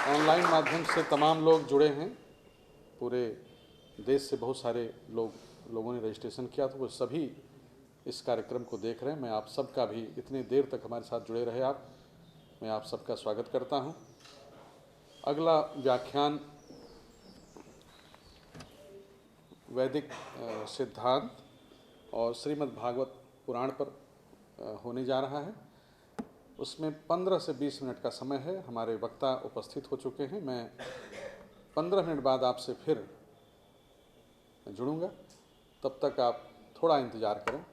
Online माध्यम से तमाम लोग जुड़े हैं। पूरे देश से बहुत सारे लोगों ने रजिस्ट्रेशन किया, तो वो सभी इस कार्यक्रम को देख रहे हैं। मैं आप सबका भी, इतनी देर तक हमारे साथ जुड़े रहे आप, मैं आप सबका स्वागत करता हूं। अगला व्याख्यान वैदिक सिद्धांत और श्रीमद् भागवत पुराण पर होने जा रहा है। उसमें 15 से 20 मिनट का समय है। हमारे वक्ता उपस्थित हो चुके हैं। मैं 15 मिनट बाद आपसे फिर जुड़ूंगा। तब तक आप थोड़ा इंतज़ार करें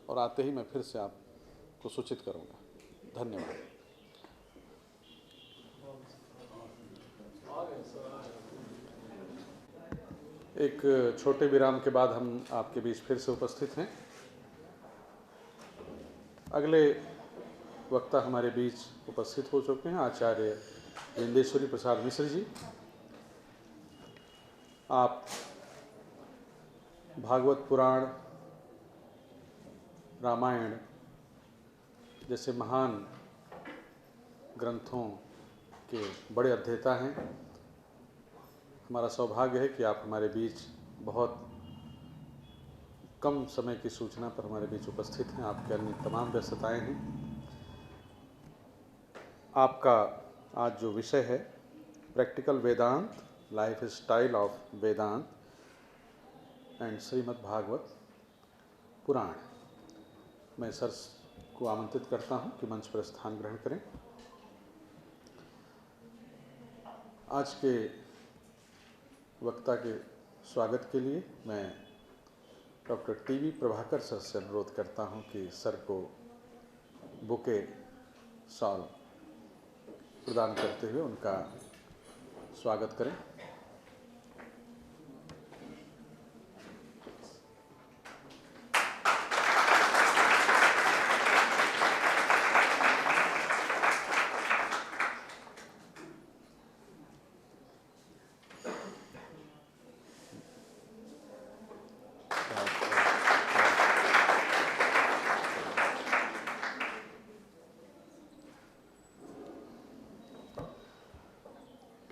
और आते ही मैं फिर से आपको सूचित करूंगा। धन्यवाद। एक छोटे विराम के बाद हम आपके बीच फिर से उपस्थित हैं। अगले वक्ता हमारे बीच उपस्थित हो चुके हैं, आचार्य विंदेश्वरी प्रसाद मिश्र जी। आप भागवत पुराण, रामायण जैसे महान ग्रंथों के बड़े अध्येता हैं। हमारा सौभाग्य है कि आप हमारे बीच बहुत कम समय की सूचना पर हमारे बीच उपस्थित हैं। आपके अन्य तमाम व्यस्तताएं हैं। आपका आज जो विषय है, practical Vedanta, lifestyle of Vedanta and Shrimad Bhagavata Purana. मैं सर को आमंत्रित करता हूं कि मंच पर स्थान ग्रहण करें। आज के वक्ता के स्वागत के लिए मैं डॉक्टर टीवी प्रभाकर सर से अनुरोध करता हूं कि सर को बुके शॉल प्रदान करते हुए उनका स्वागत करें।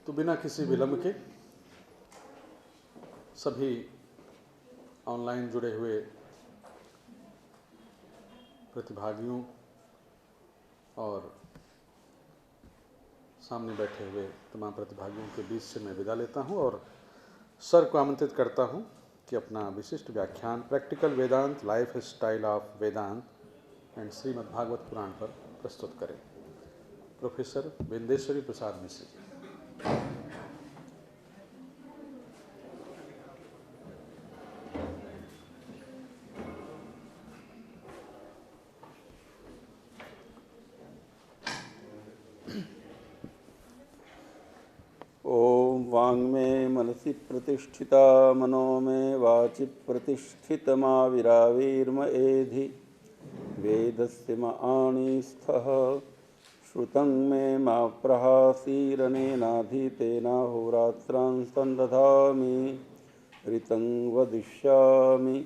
तो बिना किसी विलंब के सभी ऑनलाइन जुड़े हुए प्रतिभागियों और सामने बैठे हुए तमाम प्रतिभागियों के बीच से मैं विदा लेता हूं और सर को आमंत्रित करता हूं कि अपना विशिष्ट व्याख्यान practical Vedanta, lifestyle of Vedanta and Shrimad Bhagavata Purana पर प्रस्तुत करें। प्रोफेसर विंदेश्वरी प्रसाद मिश्र जी। ओम वांग में मनसि प्रतिष्ठिता मनो में वाचि प्रतिष्ठितमा विरावीर्म एधि वेदस्य आणीस्थः श्रुतं मे मा प्रहासीरनेनाधीतेना होरात्रान् सन्दधामि ऋतं वदिष्यामि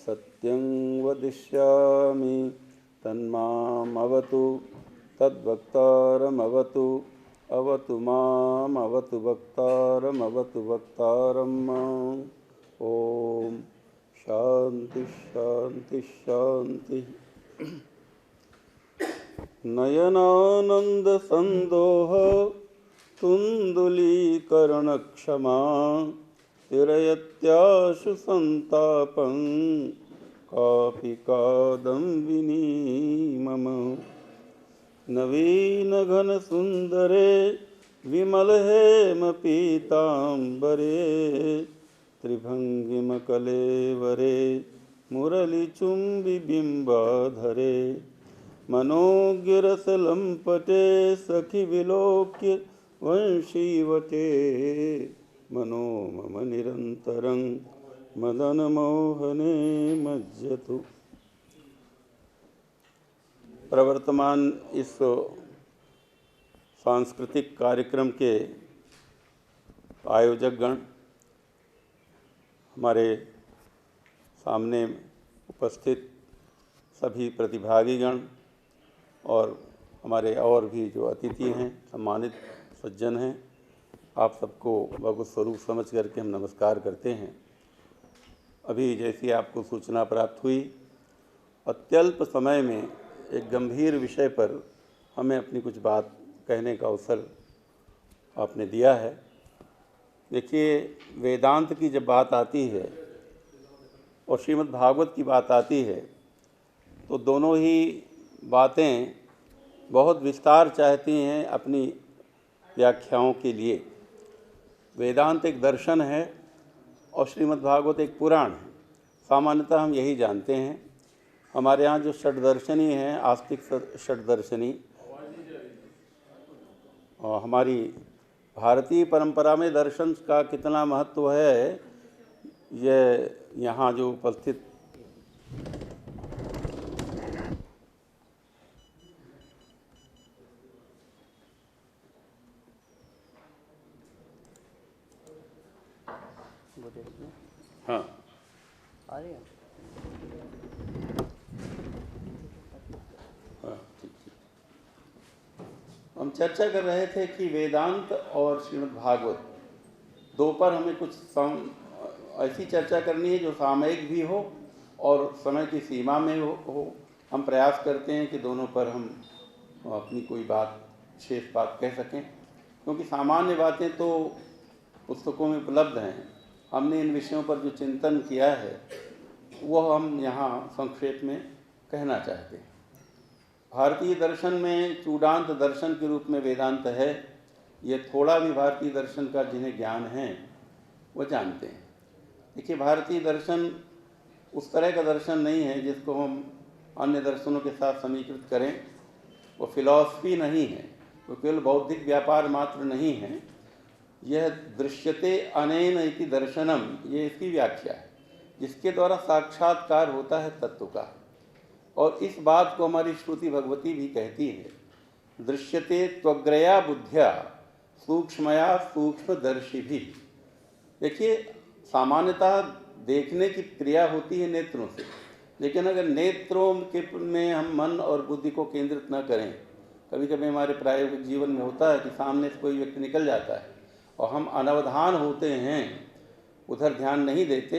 सत्यं वदिष्यामि तन्मामवतु तद्वक्तारमवतु अवतु माम अवतु वक्तारम्। ओम शांति शांति शांति। नयनानंद संदोह तुंदुलीकरण क्षमा तिरयत्याशु संतापं कापि कादम्बिनी मम। नवीन घन सुंदरे विमल हेम पीतांबरे त्रिभंगिम कलेवरे मुरली चुंबि बिंबाधरे मनोज्ञरस लंपटे सखि विलोक्य वंशीवटे मनो मम निरंतरं मदन मोहने मज्जतु। प्रवर्तमान इस सांस्कृतिक कार्यक्रम के आयोजकगण, हमारे सामने उपस्थित सभी प्रतिभागीगण और हमारे और भी जो अतिथि हैं, सम्मानित सज्जन हैं, आप सबको भगवत स्वरूप समझ करके हम नमस्कार करते हैं। अभी जैसी आपको सूचना प्राप्त हुई, अत्यल्प समय में एक गंभीर विषय पर हमें अपनी कुछ बात कहने का अवसर आपने दिया है। देखिए, वेदांत की जब बात आती है और श्रीमद् भागवत की बात आती है तो दोनों ही बातें बहुत विस्तार चाहती हैं अपनी व्याख्याओं के लिए। वेदांत एक दर्शन है और श्रीमद् भागवत एक पुराण है। सामान्यतः हम यही जानते हैं। हमारे यहाँ जो षड्दर्शनी हैं, आस्तिक षड्दर्शनी, और हमारी भारतीय परंपरा में दर्शन का कितना महत्व है, ये यहाँ जो उपस्थित हाँ आ रही है। हाँ, ठीक। हम चर्चा कर रहे थे कि वेदांत और श्रीमद् भागवत दो पर हमें कुछ ऐसी चर्चा करनी है जो सामयिक भी हो और समय की सीमा में हो। हम प्रयास करते हैं कि दोनों पर हम अपनी कोई बात, शेष बात कह सकें, क्योंकि सामान्य बातें तो पुस्तकों में उपलब्ध हैं। हमने इन विषयों पर जो चिंतन किया है वो हम यहाँ संक्षेप में कहना चाहते हैं। भारतीय दर्शन में चूड़ांत दर्शन के रूप में वेदांत है। ये थोड़ा भी भारतीय दर्शन का जिन्हें ज्ञान है वो जानते हैं। देखिए, भारतीय दर्शन उस तरह का दर्शन नहीं है जिसको हम अन्य दर्शनों के साथ समीकृत करें। वो फिलॉसफी नहीं है, वो केवल बौद्धिक व्यापार मात्र नहीं है। यह दृश्यते अनेन इति दर्शनम, ये इसकी व्याख्या है, जिसके द्वारा साक्षात्कार होता है तत्व का। और इस बात को हमारी श्रुति भगवती भी कहती है, दृश्यते त्वग्रया बुद्ध्या सूक्ष्मया सूक्ष्मदर्शी भी। देखिए, सामान्यतः देखने की क्रिया होती है नेत्रों से, लेकिन अगर नेत्रों के में हम मन और बुद्धि को केंद्रित न करें, कभी कभी हमारे प्रायोगिक जीवन में होता है कि सामने से कोई व्यक्ति निकल जाता है और हम अनवधान होते हैं, उधर ध्यान नहीं देते,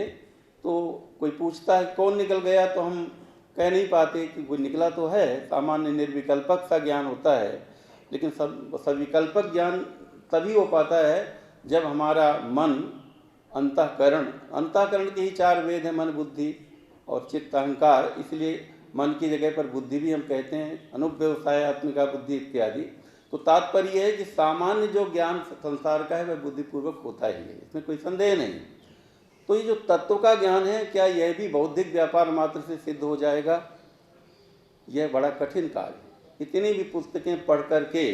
तो कोई पूछता है कौन निकल गया, तो हम कह नहीं पाते कि वो निकला तो है। सामान्य निर्विकल्पक सा ज्ञान होता है, लेकिन सविकल्पक ज्ञान तभी हो पाता है जब हमारा मन, अंतःकरण के ही 4 वेद हैं, मन, बुद्धि और चित्त, अहंकार। इसलिए मन की जगह पर बुद्धि भी हम कहते हैं, अनुव्यवसाय आत्मिका बुद्धि इत्यादि। तो तात्पर्य है कि सामान्य जो ज्ञान संसार का है वह बुद्धिपूर्वक होता ही है, इसमें कोई संदेह नहीं। तो ये जो तत्व का ज्ञान है, क्या यह भी बौद्धिक व्यापार मात्र से सिद्ध हो जाएगा? यह बड़ा कठिन कार्य है। इतनी भी पुस्तकें पढ़ करके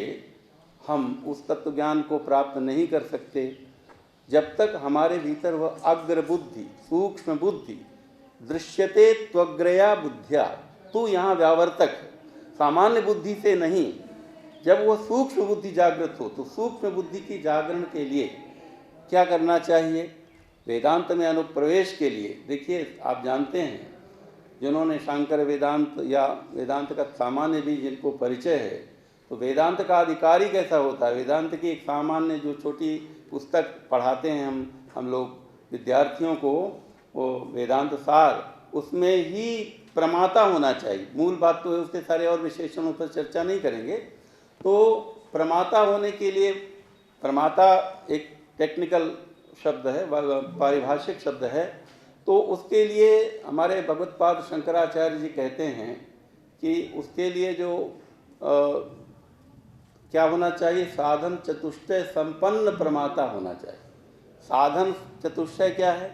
हम उस तत्व ज्ञान को प्राप्त नहीं कर सकते जब तक हमारे भीतर वह अग्र बुद्धि, सूक्ष्म बुद्धि, दृश्यते त्वग्रया बुद्ध्या, तू यहाँ व्यावर्तक, सामान्य बुद्धि से नहीं। जब वो सूक्ष्म बुद्धि जागृत हो, तो सूक्ष्म बुद्धि की जागरण के लिए क्या करना चाहिए? वेदांत में अनुप्रवेश के लिए, देखिए आप जानते हैं, जिन्होंने शांकर वेदांत या वेदांत का सामान्य भी जिनको परिचय है, तो वेदांत का अधिकारी कैसा होता है? वेदांत की एक सामान्य जो छोटी पुस्तक पढ़ाते हैं हम लोग विद्यार्थियों को, वो वेदांत सार, उसमें ही प्रमाता होना चाहिए। मूल बात तो है, उसके सारे और विशेषणों पर चर्चा नहीं करेंगे। तो प्रमाता होने के लिए, प्रमाता एक टेक्निकल शब्द है, पारिभाषिक शब्द है, तो उसके लिए हमारे भगवत्पाद शंकराचार्य जी कहते हैं कि उसके लिए जो क्या होना चाहिए? साधन चतुष्टय संपन्न प्रमाता होना चाहिए। साधन चतुष्टय क्या है?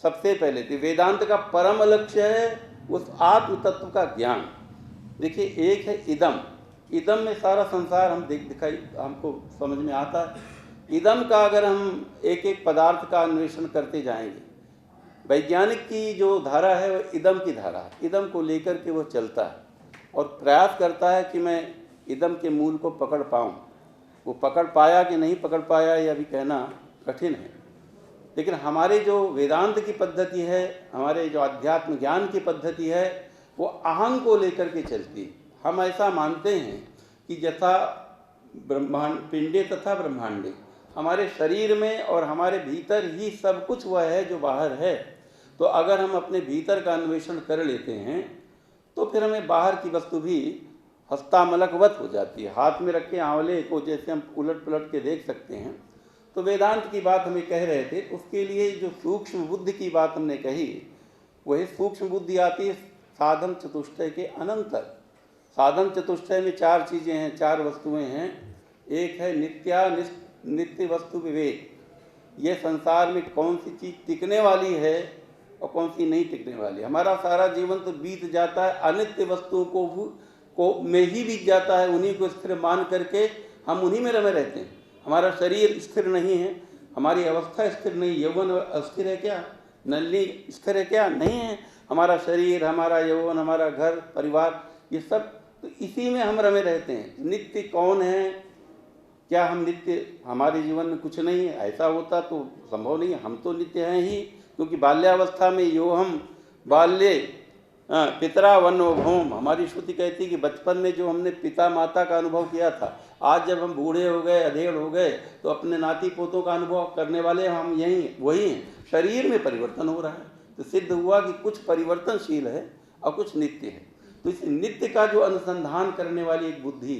सबसे पहले तो वेदांत का परम लक्ष्य है उस आत्म तत्व का ज्ञान। देखिए, एक है इदम, इदम में सारा संसार हम दिखाई हमको समझ में आता है। इदम का अगर हम एक एक पदार्थ का अन्वेषण करते जाएंगे, वैज्ञानिक की जो धारा है वह इदम की धारा है। इदम को लेकर के वो चलता है और प्रयास करता है कि मैं इदम के मूल को पकड़ पाऊँ। वो पकड़ पाया कि नहीं पकड़ पाया यह भी कहना कठिन है। लेकिन हमारे जो वेदांत की पद्धति है, हमारे जो अध्यात्म ज्ञान की पद्धति है, वो अहं को लेकर के चलती है। हम ऐसा मानते हैं कि यथा ब्रह्मांड पिंडे तथा ब्रह्मांडे, हमारे शरीर में और हमारे भीतर ही सब कुछ वह है जो बाहर है। तो अगर हम अपने भीतर का अन्वेषण कर लेते हैं तो फिर हमें बाहर की वस्तु भी हस्तामलकवत हो जाती है। हाथ में रखे आंवले को जैसे हम उलट पलट के देख सकते हैं। तो वेदांत की बात हमें कह रहे थे, उसके लिए जो सूक्ष्म बुद्धि की बात हमने कही, वही सूक्ष्म बुद्धि आती है साधन चतुष्टय के अनंतर। साधन चतुष्टय में 4 चीज़ें हैं, 4 वस्तुएं हैं। एक है नित्य वस्तु विवेक। ये संसार में कौन सी चीज़ टिकने वाली है और कौन सी नहीं टिकने वाली। हमारा सारा जीवन तो बीत जाता है अनित्य वस्तुओं को में ही बीत जाता है। उन्हीं को स्थिर मान करके हम उन्हीं में रमे रहते हैं। हमारा शरीर स्थिर नहीं है, हमारी अवस्था स्थिर नहीं। यौवन अस्थिर है क्या? नली स्थिर है क्या? नहीं है। हमारा शरीर, हमारा यौवन, हमारा घर परिवार, ये सब तो इसी में हम रमे रहते हैं। नित्य कौन है? क्या हम नित्य, हमारे जीवन में कुछ नहीं है? ऐसा होता तो संभव नहीं है। हम तो नित्य हैं ही, क्योंकि बाल्यावस्था में यो हम बाल्ये पितरा वनो भौम, हमारी श्रुति कहती कि बचपन में जो हमने पिता माता का अनुभव किया था, आज जब हम बूढ़े हो गए, अधेड़ हो गए, तो अपने नाती पोतों का अनुभव करने वाले हम यही वही हैं। शरीर में परिवर्तन हो रहा है तो सिद्ध हुआ कि कुछ परिवर्तनशील है और कुछ नित्य है। तो इस नित्य का जो अनुसंधान करने वाली एक बुद्धि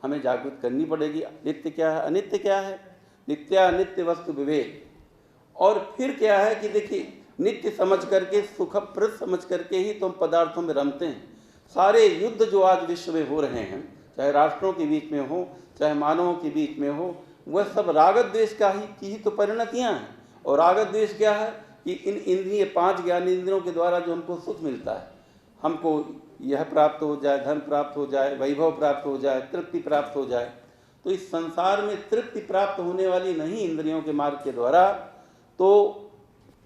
हमें जागृत करनी पड़ेगी। नित्य क्या है, अनित्य क्या है, नित्यानित्य वस्तु विवेक। और फिर क्या है कि देखिए, नित्य समझ करके, सुखप्रद समझ करके ही तुम पदार्थों में रमते हैं। सारे युद्ध जो आज विश्व में हो रहे हैं, चाहे राष्ट्रों के बीच में हो, चाहे मानवों के बीच में हो, वह सब राग द्वेष की ही तो परिणतियाँ हैं। और राग द्वेष क्या है कि इन इंद्रिय 5 ज्ञानेंद्रियों के द्वारा जो हमको सुख मिलता है, हमको यह प्राप्त हो जाए, धन प्राप्त हो जाए, वैभव प्राप्त हो जाए, तृप्ति प्राप्त हो जाए, तो इस संसार में तृप्ति प्राप्त होने वाली नहीं इंद्रियों के मार्ग के द्वारा, तो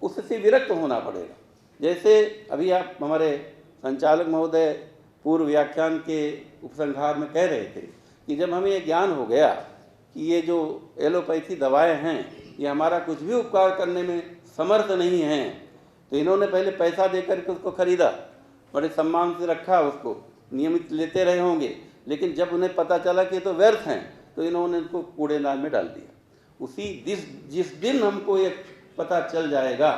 उससे विरक्त होना पड़ेगा। जैसे अभी आप हमारे संचालक महोदय पूर्व व्याख्यान के उपसंहार में कह रहे थे कि जब हमें ये ज्ञान हो गया कि ये जो एलोपैथी दवाएं हैं ये हमारा कुछ भी उपकार करने में समर्थ नहीं हैं, तो इन्होंने पहले पैसा दे करके उसको खरीदा, बड़े सम्मान से रखा, उसको नियमित लेते रहे होंगे, लेकिन जब उन्हें पता चला कि तो व्यर्थ हैं तो इन्होंने उनको कूड़ेदान में डाल दिया। जिस दिन हमको ये पता चल जाएगा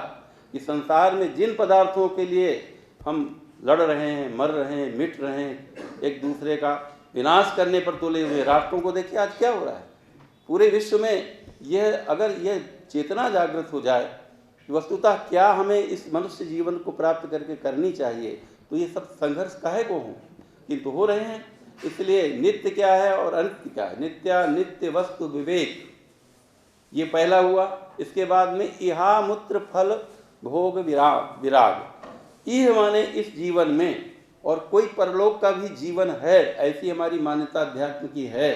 कि संसार में जिन पदार्थों के लिए हम लड़ रहे हैं, मर रहे हैं, मिट रहे हैं, एक दूसरे का विनाश करने पर तुले हुए, राष्ट्रों को देखिए आज क्या हो रहा है पूरे विश्व में। यह अगर यह चेतना जागृत हो जाए कि वस्तुतः क्या हमें इस मनुष्य जीवन को प्राप्त करके करनी चाहिए, तो ये सब संघर्ष काहे को हों, किंतु हो रहे हैं। इसलिए नित्य क्या है और अनित्य क्या है, नित्यानित्य वस्तु विवेक, ये पहला हुआ। इसके बाद में इहा मूत्र फल भोग विराग। यह माने इस जीवन में और कोई परलोक का भी जीवन है, ऐसी हमारी मान्यता अध्यात्म की है।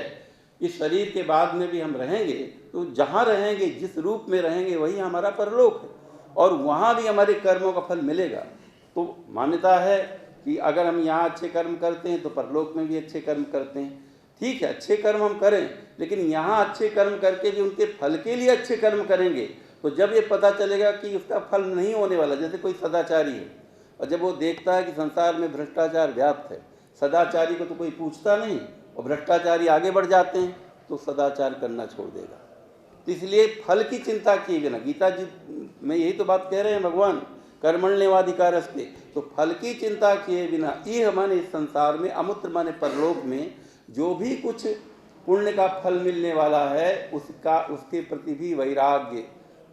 इस शरीर के बाद में भी हम रहेंगे, तो जहाँ रहेंगे, जिस रूप में रहेंगे, वही हमारा परलोक है और वहाँ भी हमारे कर्मों का फल मिलेगा। तो मान्यता है कि अगर हम यहाँ अच्छे कर्म करते हैं तो परलोक में भी अच्छे कर्म करते हैं। ठीक है, अच्छे कर्म हम करें, लेकिन यहाँ अच्छे कर्म करके भी उनके फल के लिए अच्छे कर्म करेंगे, तो जब ये पता चलेगा कि उसका फल नहीं होने वाला, जैसे कोई सदाचारी है और जब वो देखता है कि संसार में भ्रष्टाचार व्याप्त है, सदाचारी को तो कोई पूछता नहीं और भ्रष्टाचारी आगे बढ़ जाते हैं, तो सदाचार करना छोड़ देगा। तो इसलिए फल की चिंता किए बिना, गीता जी में यही तो बात कह रहे हैं भगवान, कर्मण्येवाधिकारस्ते, तो फल की चिंता किए बिना, ये माने इस संसार में, अमूत्र माने परलोक में जो भी कुछ पुण्य का फल मिलने वाला है, उसके प्रति भी वैराग्य,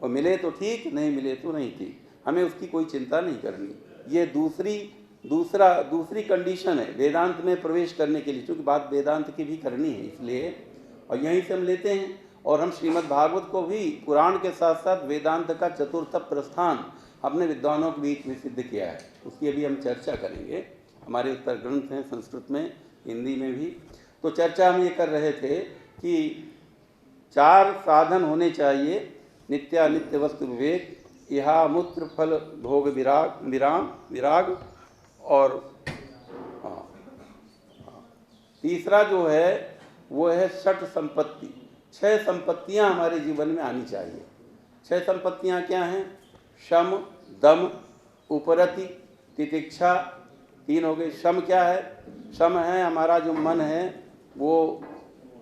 और मिले तो ठीक, नहीं मिले तो नहीं ठीक, हमें उसकी कोई चिंता नहीं करनी। ये दूसरी कंडीशन है वेदांत में प्रवेश करने के लिए, क्योंकि बात वेदांत की भी करनी है इसलिए, और यहीं से हम लेते हैं। और हम श्रीमद् भागवत को भी पुराण के साथ साथ वेदांत का चतुर्थ प्रस्थान अपने विद्वानों के बीच में सिद्ध किया है, उसकी अभी हम चर्चा करेंगे। हमारे उत्तर ग्रंथ हैं संस्कृत में, हिंदी में भी। तो चर्चा हम ये कर रहे थे कि 4 साधन होने चाहिए, नित्यानित्य वस्तु विवेक, इहा मूत्र फल भोग विराग, और तीसरा जो है वो है षट संपत्ति। 6 संपत्तियां हमारे जीवन में आनी चाहिए। 6 संपत्तियां क्या हैं? शम, दम, उपरति, तितिक्षा, 3 हो गए। शम क्या है? शम है हमारा जो मन है वो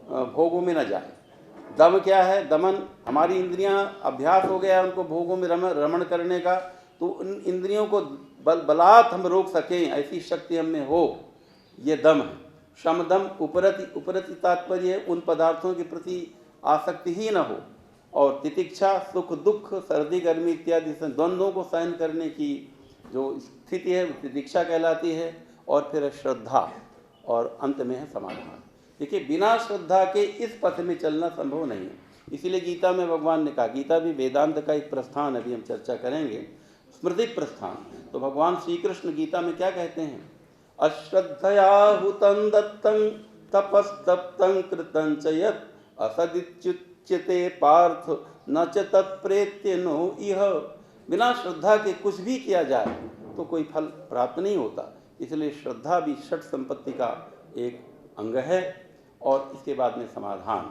भोगों में न जाए। दम क्या है? दमन, हमारी इंद्रियां अभ्यास हो गया उनको भोगों में रमण करने का, तो उन इंद्रियों को बलात् हम रोक सकें ऐसी शक्ति हमें हो, ये दम है। शम दम उपरति, उपरति तात्पर्य है उन पदार्थों के प्रति आसक्ति ही न हो। और तितिक्षा, सुख दुख सर्दी गर्मी इत्यादि द्वंद्वों को सहन करने की जो स्थिति है वो तितिक्षा कहलाती है। और फिर श्रद्धा, और अंत में है समाधान। देखिए, बिना श्रद्धा के इस पथ में चलना संभव नहीं है। इसीलिए गीता में भगवान ने कहा, गीता भी वेदांत का एक प्रस्थान, अभी हम चर्चा करेंगे, स्मृति प्रस्थान। तो भगवान श्री कृष्ण गीता में क्या कहते हैं? अश्रद्धया हुतं दत्तं तपस्तप्तं कृतं च यत् असदिच्युच्यते पार्थ न च तत्प्रेत्य नो इह। बिना श्रद्धा के कुछ भी किया जाए तो कोई फल प्राप्त नहीं होता। इसलिए श्रद्धा भी षट संपत्ति का एक अंग है। और इसके बाद में समाधान,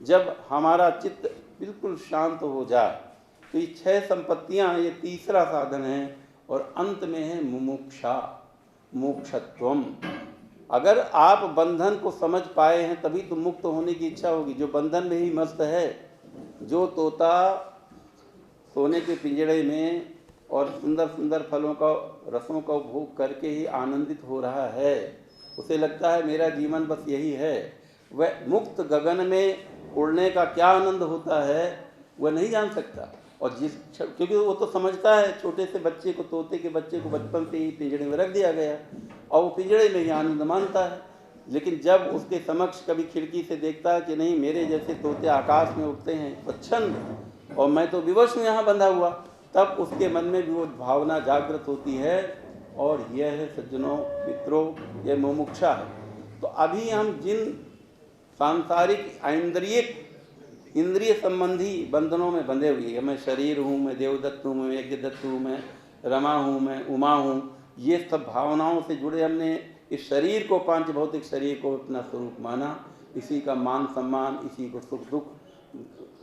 जब हमारा चित्त बिल्कुल शांत हो जाए तो ये 6 संपत्तियां, ये तीसरा साधन है। और अंत में है मुमुक्षा, मोक्षत्वम। अगर आप बंधन को समझ पाए हैं तभी तो मुक्त होने की इच्छा होगी। जो बंधन में ही मस्त है, जो तोता सोने के पिंजड़े में और सुंदर सुंदर फलों का रसों का उपभोग करके ही आनंदित हो रहा है, उसे लगता है मेरा जीवन बस यही है। वह मुक्त गगन में उड़ने का क्या आनंद होता है वह नहीं जान सकता। और क्योंकि वो तो समझता है, छोटे से बच्चे को, तोते के बच्चे को बचपन से ही पिंजड़े में रख दिया गया और वो पिंजड़े में ही आनंद मानता है। लेकिन जब उसके समक्ष कभी खिड़की से देखता है कि नहीं, मेरे जैसे तोते आकाश में उड़ते हैं स्वच्छंद और मैं तो विवश हूँ यहाँ बंधा हुआ, तब उसके मन में भी वो भावना जागृत होती है। और यह है सज्जनों मित्रों, यह मुमुक्षा है। तो अभी हम जिन सांसारिक इंद्रिय संबंधी बंधनों में बंधे हुए हैं, मैं शरीर हूँ, मैं देवदत्त हूँ, मैं यज्ञदत्त हूँ, मैं रमा हूँ, मैं उमा हूँ, ये सब भावनाओं से जुड़े हमने इस शरीर को, पांच भौतिक शरीर को अपना स्वरूप माना। इसी का मान सम्मान, इसी को सुख दुख,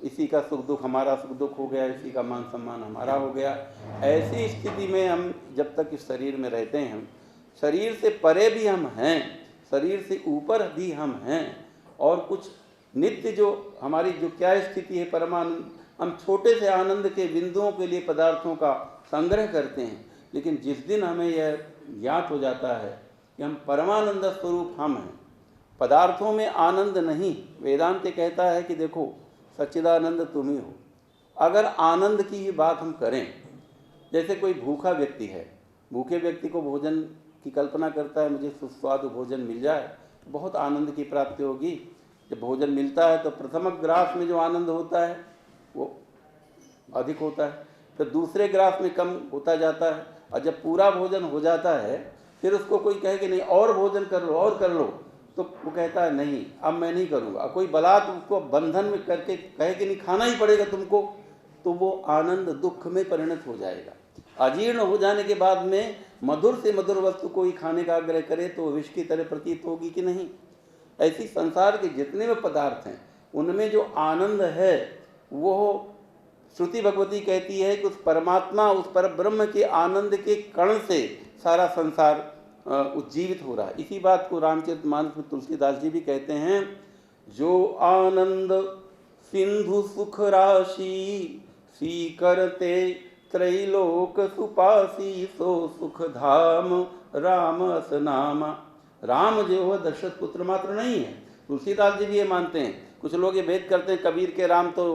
इसी का सुख दुख हमारा सुख दुख हो गया, इसी का मान सम्मान हमारा हो गया। ऐसी स्थिति में हम जब तक इस शरीर में रहते हैं, हम शरीर से परे भी हम हैं, शरीर से ऊपर भी हम हैं। और कुछ नित्य जो हमारी जो क्या स्थिति है परमानंद, हम छोटे से आनंद के बिंदुओं के लिए पदार्थों का संग्रह करते हैं। लेकिन जिस दिन हमें यह ज्ञात हो जाता है कि हम परमानंद स्वरूप हम हैं, पदार्थों में आनंद नहीं। वेदांत कहता है कि देखो सच्चिदानंद तुम ही हो। अगर आनंद की ही बात हम करें, जैसे कोई भूखा व्यक्ति है, भूखे व्यक्ति को भोजन की कल्पना करता है, मुझे सुस्वादु भोजन मिल जाए बहुत आनंद की प्राप्ति होगी। जब भोजन मिलता है तो प्रथम ग्रास में जो आनंद होता है वो अधिक होता है, फिर दूसरे ग्रास में कम होता जाता है। और जब पूरा भोजन हो जाता है फिर उसको कोई कहे कि नहीं और भोजन कर लो और कर लो, तो वो कहता है नहीं अब मैं नहीं करूँगा। कोई बलात् उसको बंधन में करके कहे कि नहीं खाना ही पड़ेगा तुमको, तो वो आनंद दुख में परिणत हो जाएगा। अजीर्ण हो जाने के बाद में मधुर से मधुर वस्तु कोई खाने का आग्रह करे तो विष की तरह प्रतीत होगी कि नहीं। ऐसी संसार के जितने भी पदार्थ हैं उनमें जो आनंद है वो श्रुति भगवती कहती है कि उस परमात्मा, उस पर ब्रह्म के आनंद के कण से सारा संसार उज्जीवित हो रहा है। इसी बात को रामचरितमानस में तुलसीदास जी भी कहते हैं, जो आनंद सिंधु सुख राशि सी करते त्रैलोक सुपासी, सो सुख धाम राम अस नामा। राम जो है दशरथ पुत्र मात्र नहीं है, तुलसीदास जी भी ये मानते हैं। कुछ लोग ये भेद करते हैं, कबीर के राम तो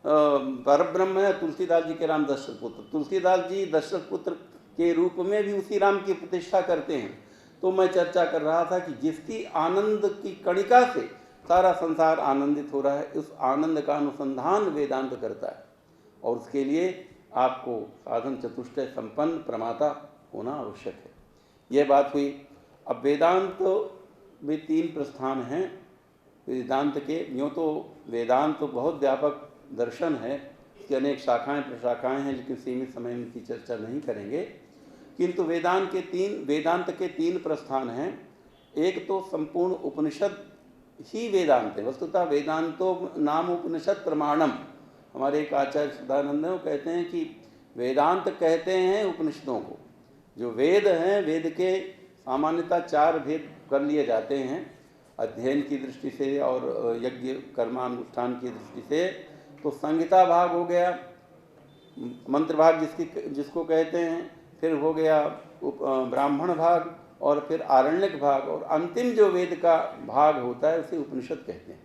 परब्रह्म है, तुलसीदास जी के राम दशरथ पुत्र। तुलसीदास जी दशरथ पुत्र के रूप में भी उसी राम की प्रतिष्ठा करते हैं। तो मैं चर्चा कर रहा था कि जिसकी आनंद की कणिका से सारा संसार आनंदित हो रहा है, उस आनंद का अनुसंधान वेदांत करता है। और उसके लिए आपको साधन चतुष्टय संपन्न प्रमाता होना आवश्यक है। यह बात हुई। अब वेदांत में 3 प्रस्थान हैं वेदांत के। यूँ तो वेदांत तो बहुत व्यापक दर्शन है, इसकी अनेक शाखाएं प्रशाखाएं हैं, लेकिन सीमित समय में की चर्चा नहीं करेंगे। किंतु वेदांत के 3 प्रस्थान हैं। एक तो संपूर्ण उपनिषद ही वेदांत है। वस्तुतः वेदांतो नाम उपनिषद प्रमाणम। हमारे एक आचार्य सदानंद है, वो कहते हैं कि वेदांत कहते हैं उपनिषदों को। जो वेद हैं, वेद के सामान्यतः 4 भेद कर लिए जाते हैं। अध्ययन की दृष्टि से और यज्ञ कर्मानुष्ठान की दृष्टि से। तो संहिता भाग हो गया, मंत्र भाग जिसको कहते हैं, फिर हो गया ब्राह्मण भाग, और फिर आरण्यक भाग, और अंतिम जो वेद का भाग होता है उसे उपनिषद कहते हैं।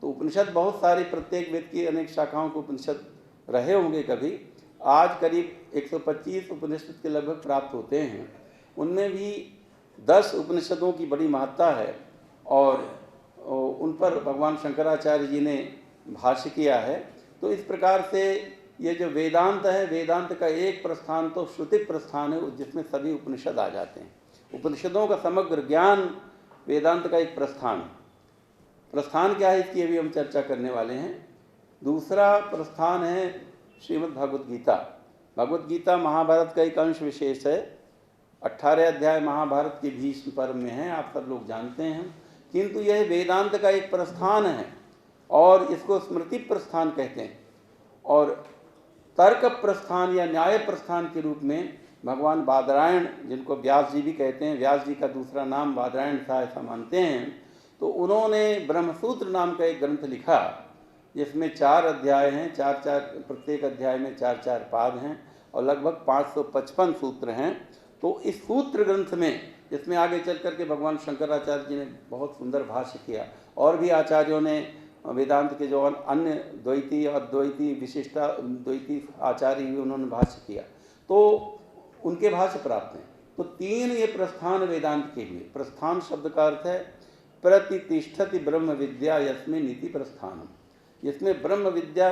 तो उपनिषद बहुत सारी, प्रत्येक वेद की अनेक शाखाओं को उपनिषद रहे होंगे कभी। आज करीब 125 उपनिषद के लगभग प्राप्त होते हैं। उनमें भी 10 उपनिषदों की बड़ी महत्ता है, और उन पर भगवान शंकराचार्य जी ने भाष्य किया है। तो इस प्रकार से ये जो वेदांत है, वेदांत का एक प्रस्थान तो श्रुति प्रस्थान है, जिसमें सभी उपनिषद आ जाते हैं। उपनिषदों का समग्र ज्ञान वेदांत का एक प्रस्थान है। प्रस्थान क्या है, इसकी अभी हम चर्चा करने वाले हैं। दूसरा प्रस्थान है श्रीमद् भागवत गीता। भगवत गीता महाभारत का एक अंश विशेष है। 18 अध्याय महाभारत के भीष्म पर्व में हैं, आप सब लोग जानते हैं। किंतु यह वेदांत का एक प्रस्थान है, और इसको स्मृति प्रस्थान कहते हैं। और तर्क प्रस्थान या न्याय प्रस्थान के रूप में भगवान बादरायण, जिनको व्यास जी भी कहते हैं, व्यास जी का दूसरा नाम बादरायण था ऐसा मानते हैं, तो उन्होंने ब्रह्मसूत्र नाम का एक ग्रंथ लिखा, जिसमें 4 अध्याय हैं, 4-4, प्रत्येक अध्याय में 4-4 पाद हैं, और लगभग 555 सूत्र हैं। तो इस सूत्र ग्रंथ में, जिसमें आगे चल करके भगवान शंकराचार्य जी ने बहुत सुंदर भाष्य किया, और भी आचार्यों ने वेदांत के जो अन्य द्वैती, अद्वैती, विशिष्टा द्वैती आचार्य भी उन्होंने भाष्य किया, तो उनके भाष्य प्राप्त हैं। तो 3 ये प्रस्थान वेदांत के हुए। प्रस्थान शब्द का अर्थ है प्रतितिष्ठति ब्रह्म विद्या यस्मिन् नीति प्रस्थानम। जिसमें ब्रह्म विद्या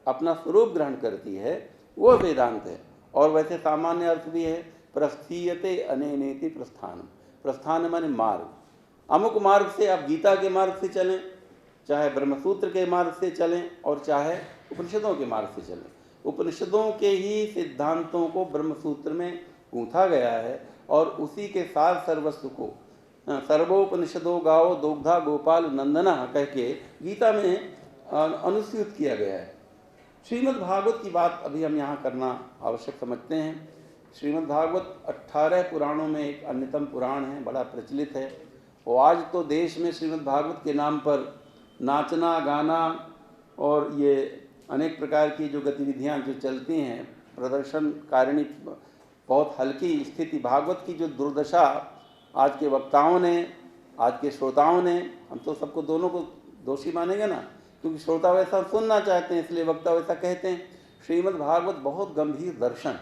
अपना स्वरूप ग्रहण करती है वो वेदांत है। और वैसे सामान्य अर्थ भी है प्रस्थीयते अनेनेति प्रस्थानम। प्रस्थान माने मार्ग। अमुक मार्ग से आप गीता के मार्ग से चलें, चाहे ब्रह्मसूत्र के मार्ग से चलें, और चाहे उपनिषदों के मार्ग से चलें। उपनिषदों के ही सिद्धांतों को ब्रह्मसूत्र में गूंथा गया है, और उसी के सार सर्वस्व को सर्वोपनिषदो गाओ दोग्धा गोपाल नंदना कह के गीता में अनुस्यूत किया गया है। श्रीमद् भागवत की बात अभी हम यहाँ करना आवश्यक समझते हैं। श्रीमद् भागवत 18 पुराणों में एक अन्यतम पुराण है, बड़ा प्रचलित है। और आज तो देश में श्रीमद् भागवत के नाम पर नाचना गाना और ये अनेक प्रकार की जो गतिविधियाँ जो चलती हैं, प्रदर्शन कारिणी, बहुत हल्की स्थिति, भागवत की जो दुर्दशा आज के वक्ताओं ने, आज के श्रोताओं ने, हम तो सबको दोनों को दोषी मानेंगे ना, क्योंकि श्रोता वैसा सुनना चाहते हैं इसलिए वक्ता वैसा कहते हैं। श्रीमद् भागवत बहुत गंभीर दर्शन,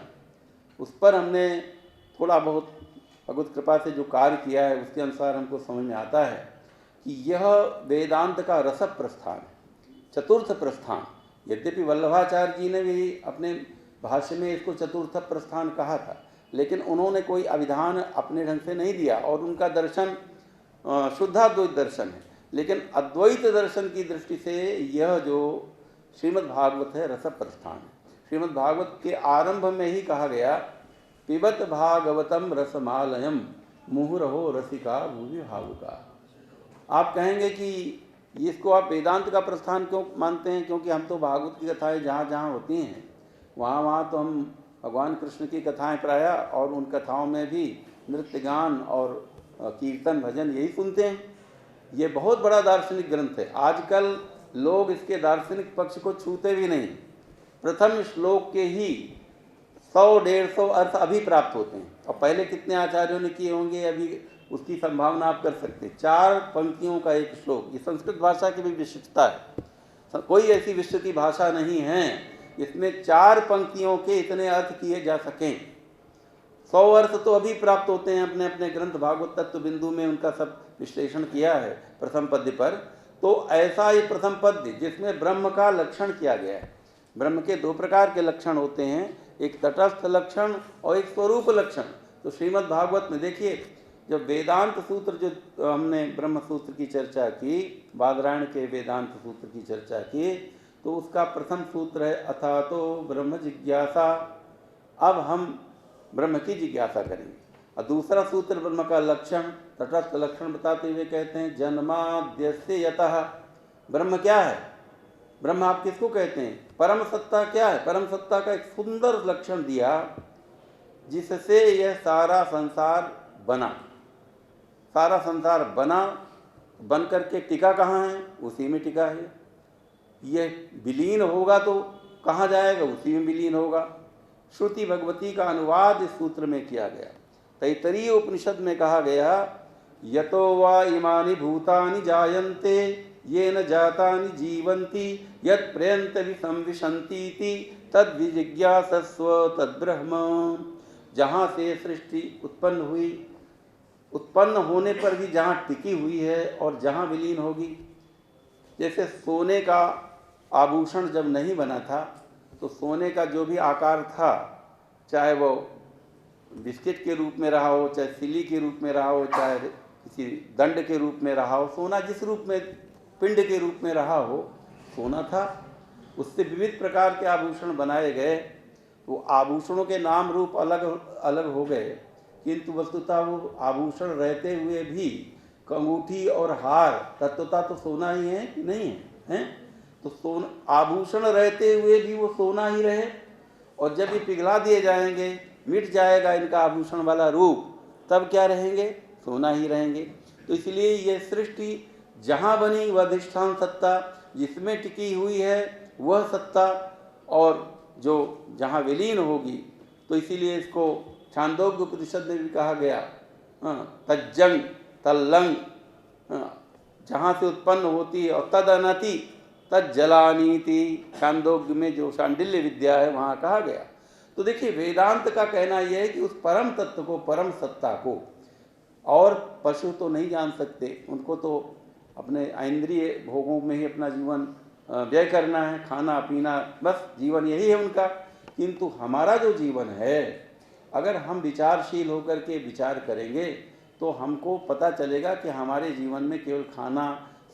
उस पर हमने थोड़ा बहुत भगवत कृपा से जो कार्य किया है उसके अनुसार हमको समझ में आता है कि यह वेदांत का रस प्रस्थान है, चतुर्थ प्रस्थान। यद्यपि वल्लभाचार्य जी ने भी अपने भाष्य में इसको चतुर्थ प्रस्थान कहा था, लेकिन उन्होंने कोई अभिधान अपने ढंग से नहीं दिया, और उनका दर्शन शुद्धाद्वैत दर्शन है। लेकिन अद्वैत दर्शन की दृष्टि से यह जो श्रीमद् भागवत है रस प्रस्थान है। श्रीमद् भागवत के आरंभ में ही कहा गया पिबत भागवतम रसमालयम मुहुरहो रसिका भूमि भावुका। आप कहेंगे कि इसको आप वेदांत का प्रस्थान क्यों मानते हैं? क्योंकि हम तो भागवत की कथाएं जहाँ जहाँ होती हैं वहाँ तो हम भगवान कृष्ण की कथाएं प्रायः, और उन कथाओं में भी नृत्य गान और कीर्तन भजन यही सुनते हैं। ये बहुत बड़ा दार्शनिक ग्रंथ है। आजकल लोग इसके दार्शनिक पक्ष को छूते भी नहीं। प्रथम श्लोक के ही 100-150 अर्थ अभी प्राप्त होते हैं, और पहले कितने आचार्यों ने किए होंगे अभी उसकी संभावना आप कर सकते हैं। 4 पंक्तियों का एक श्लोक, ये संस्कृत भाषा की भी विशिष्टता है। कोई ऐसी विश्व की भाषा नहीं है इसमें 4 पंक्तियों के इतने अर्थ किए जा सकें। 100 अर्थ तो अभी प्राप्त होते हैं। अपने अपने ग्रंथ भागवत तत्व बिंदु में उनका सब विश्लेषण किया है प्रथम पद्य पर। तो ऐसा ये प्रथम पद्य जिसमें ब्रह्म का लक्षण किया गया है। ब्रह्म के 2 प्रकार के लक्षण होते हैं, एक तटस्थ लक्षण और एक स्वरूप लक्षण। तो श्रीमद् भागवत में देखिए, जब वेदांत सूत्र जो हमने ब्रह्म सूत्र की चर्चा की, बादरायण के वेदांत सूत्र की चर्चा की, तो उसका प्रथम सूत्र है अथा तो ब्रह्म जिज्ञासा। अब हम ब्रह्म की जिज्ञासा करेंगे। और दूसरा सूत्र ब्रह्म का लक्षण, तटस्थ लक्षण बताते हुए कहते हैं जन्माद्यस्य यतः। ब्रह्म क्या है? ब्रह्म आप किसको कहते हैं? परम सत्ता क्या है? परम सत्ता का एक सुंदर लक्षण दिया जिससे यह सारा संसार बना। सारा संसार बना बन करके टिका कहाँ है? उसी में टिका है। यह विलीन होगा तो कहाँ जाएगा? उसी में विलीन होगा। श्रुति भगवती का अनुवाद इस सूत्र में किया गया। तैत्तरीय उपनिषद में कहा गया, यतो वा इमानि भूतानि जायन्ते येन जातानि जीवन्ति यत् प्रयन्ति संविशन्तीति तद्विजिज्ञासस्व तद्ब्रह्म। जहाँ से सृष्टि उत्पन्न हुई, उत्पन्न होने पर भी जहाँ टिकी हुई है और जहाँ विलीन होगी। जैसे सोने का आभूषण जब नहीं बना था तो सोने का जो भी आकार था, चाहे वो बिस्किट के रूप में रहा हो, चाहे सिली के रूप में रहा हो, चाहे किसी दंड के रूप में रहा हो, सोना जिस रूप में, पिंड के रूप में रहा हो, सोना था। उससे विविध प्रकार के आभूषण बनाए गए। वो आभूषणों के नाम रूप अलग अलग हो गए, किंतु वस्तुतः वो आभूषण रहते हुए भी अंगूठी और हार तत्वता तो सोना ही है कि नहीं है, हैं? तो सोना आभूषण रहते हुए भी वो सोना ही रहे, और जब ये पिघला दिए जाएंगे, मिट जाएगा इनका आभूषण वाला रूप, तब क्या रहेंगे? सोना ही रहेंगे। तो इसलिए ये सृष्टि जहाँ बनी वह अधिष्ठान सत्ता, जिसमें टिकी हुई है वह सत्ता, और जो जहाँ विलीन होगी, तो इसीलिए इसको छांदोग्य उपनिषद में भी कहा गया, तज्जंग तल्लंग, जहाँ से उत्पन्न होती है, और तद अनति तज्जलानीति, छांदोग्य में जो शांडिल्य विद्या है वहाँ कहा गया। तो देखिए, वेदांत का कहना यह है कि उस परम तत्व को, परम सत्ता को, और पशु तो नहीं जान सकते, उनको तो अपने इंद्रिय भोगों में ही अपना जीवन व्यय करना है, खाना पीना, बस जीवन यही है उनका। किंतु हमारा जो जीवन है, अगर हम विचारशील होकर के विचार करेंगे तो हमको पता चलेगा कि हमारे जीवन में केवल खाना,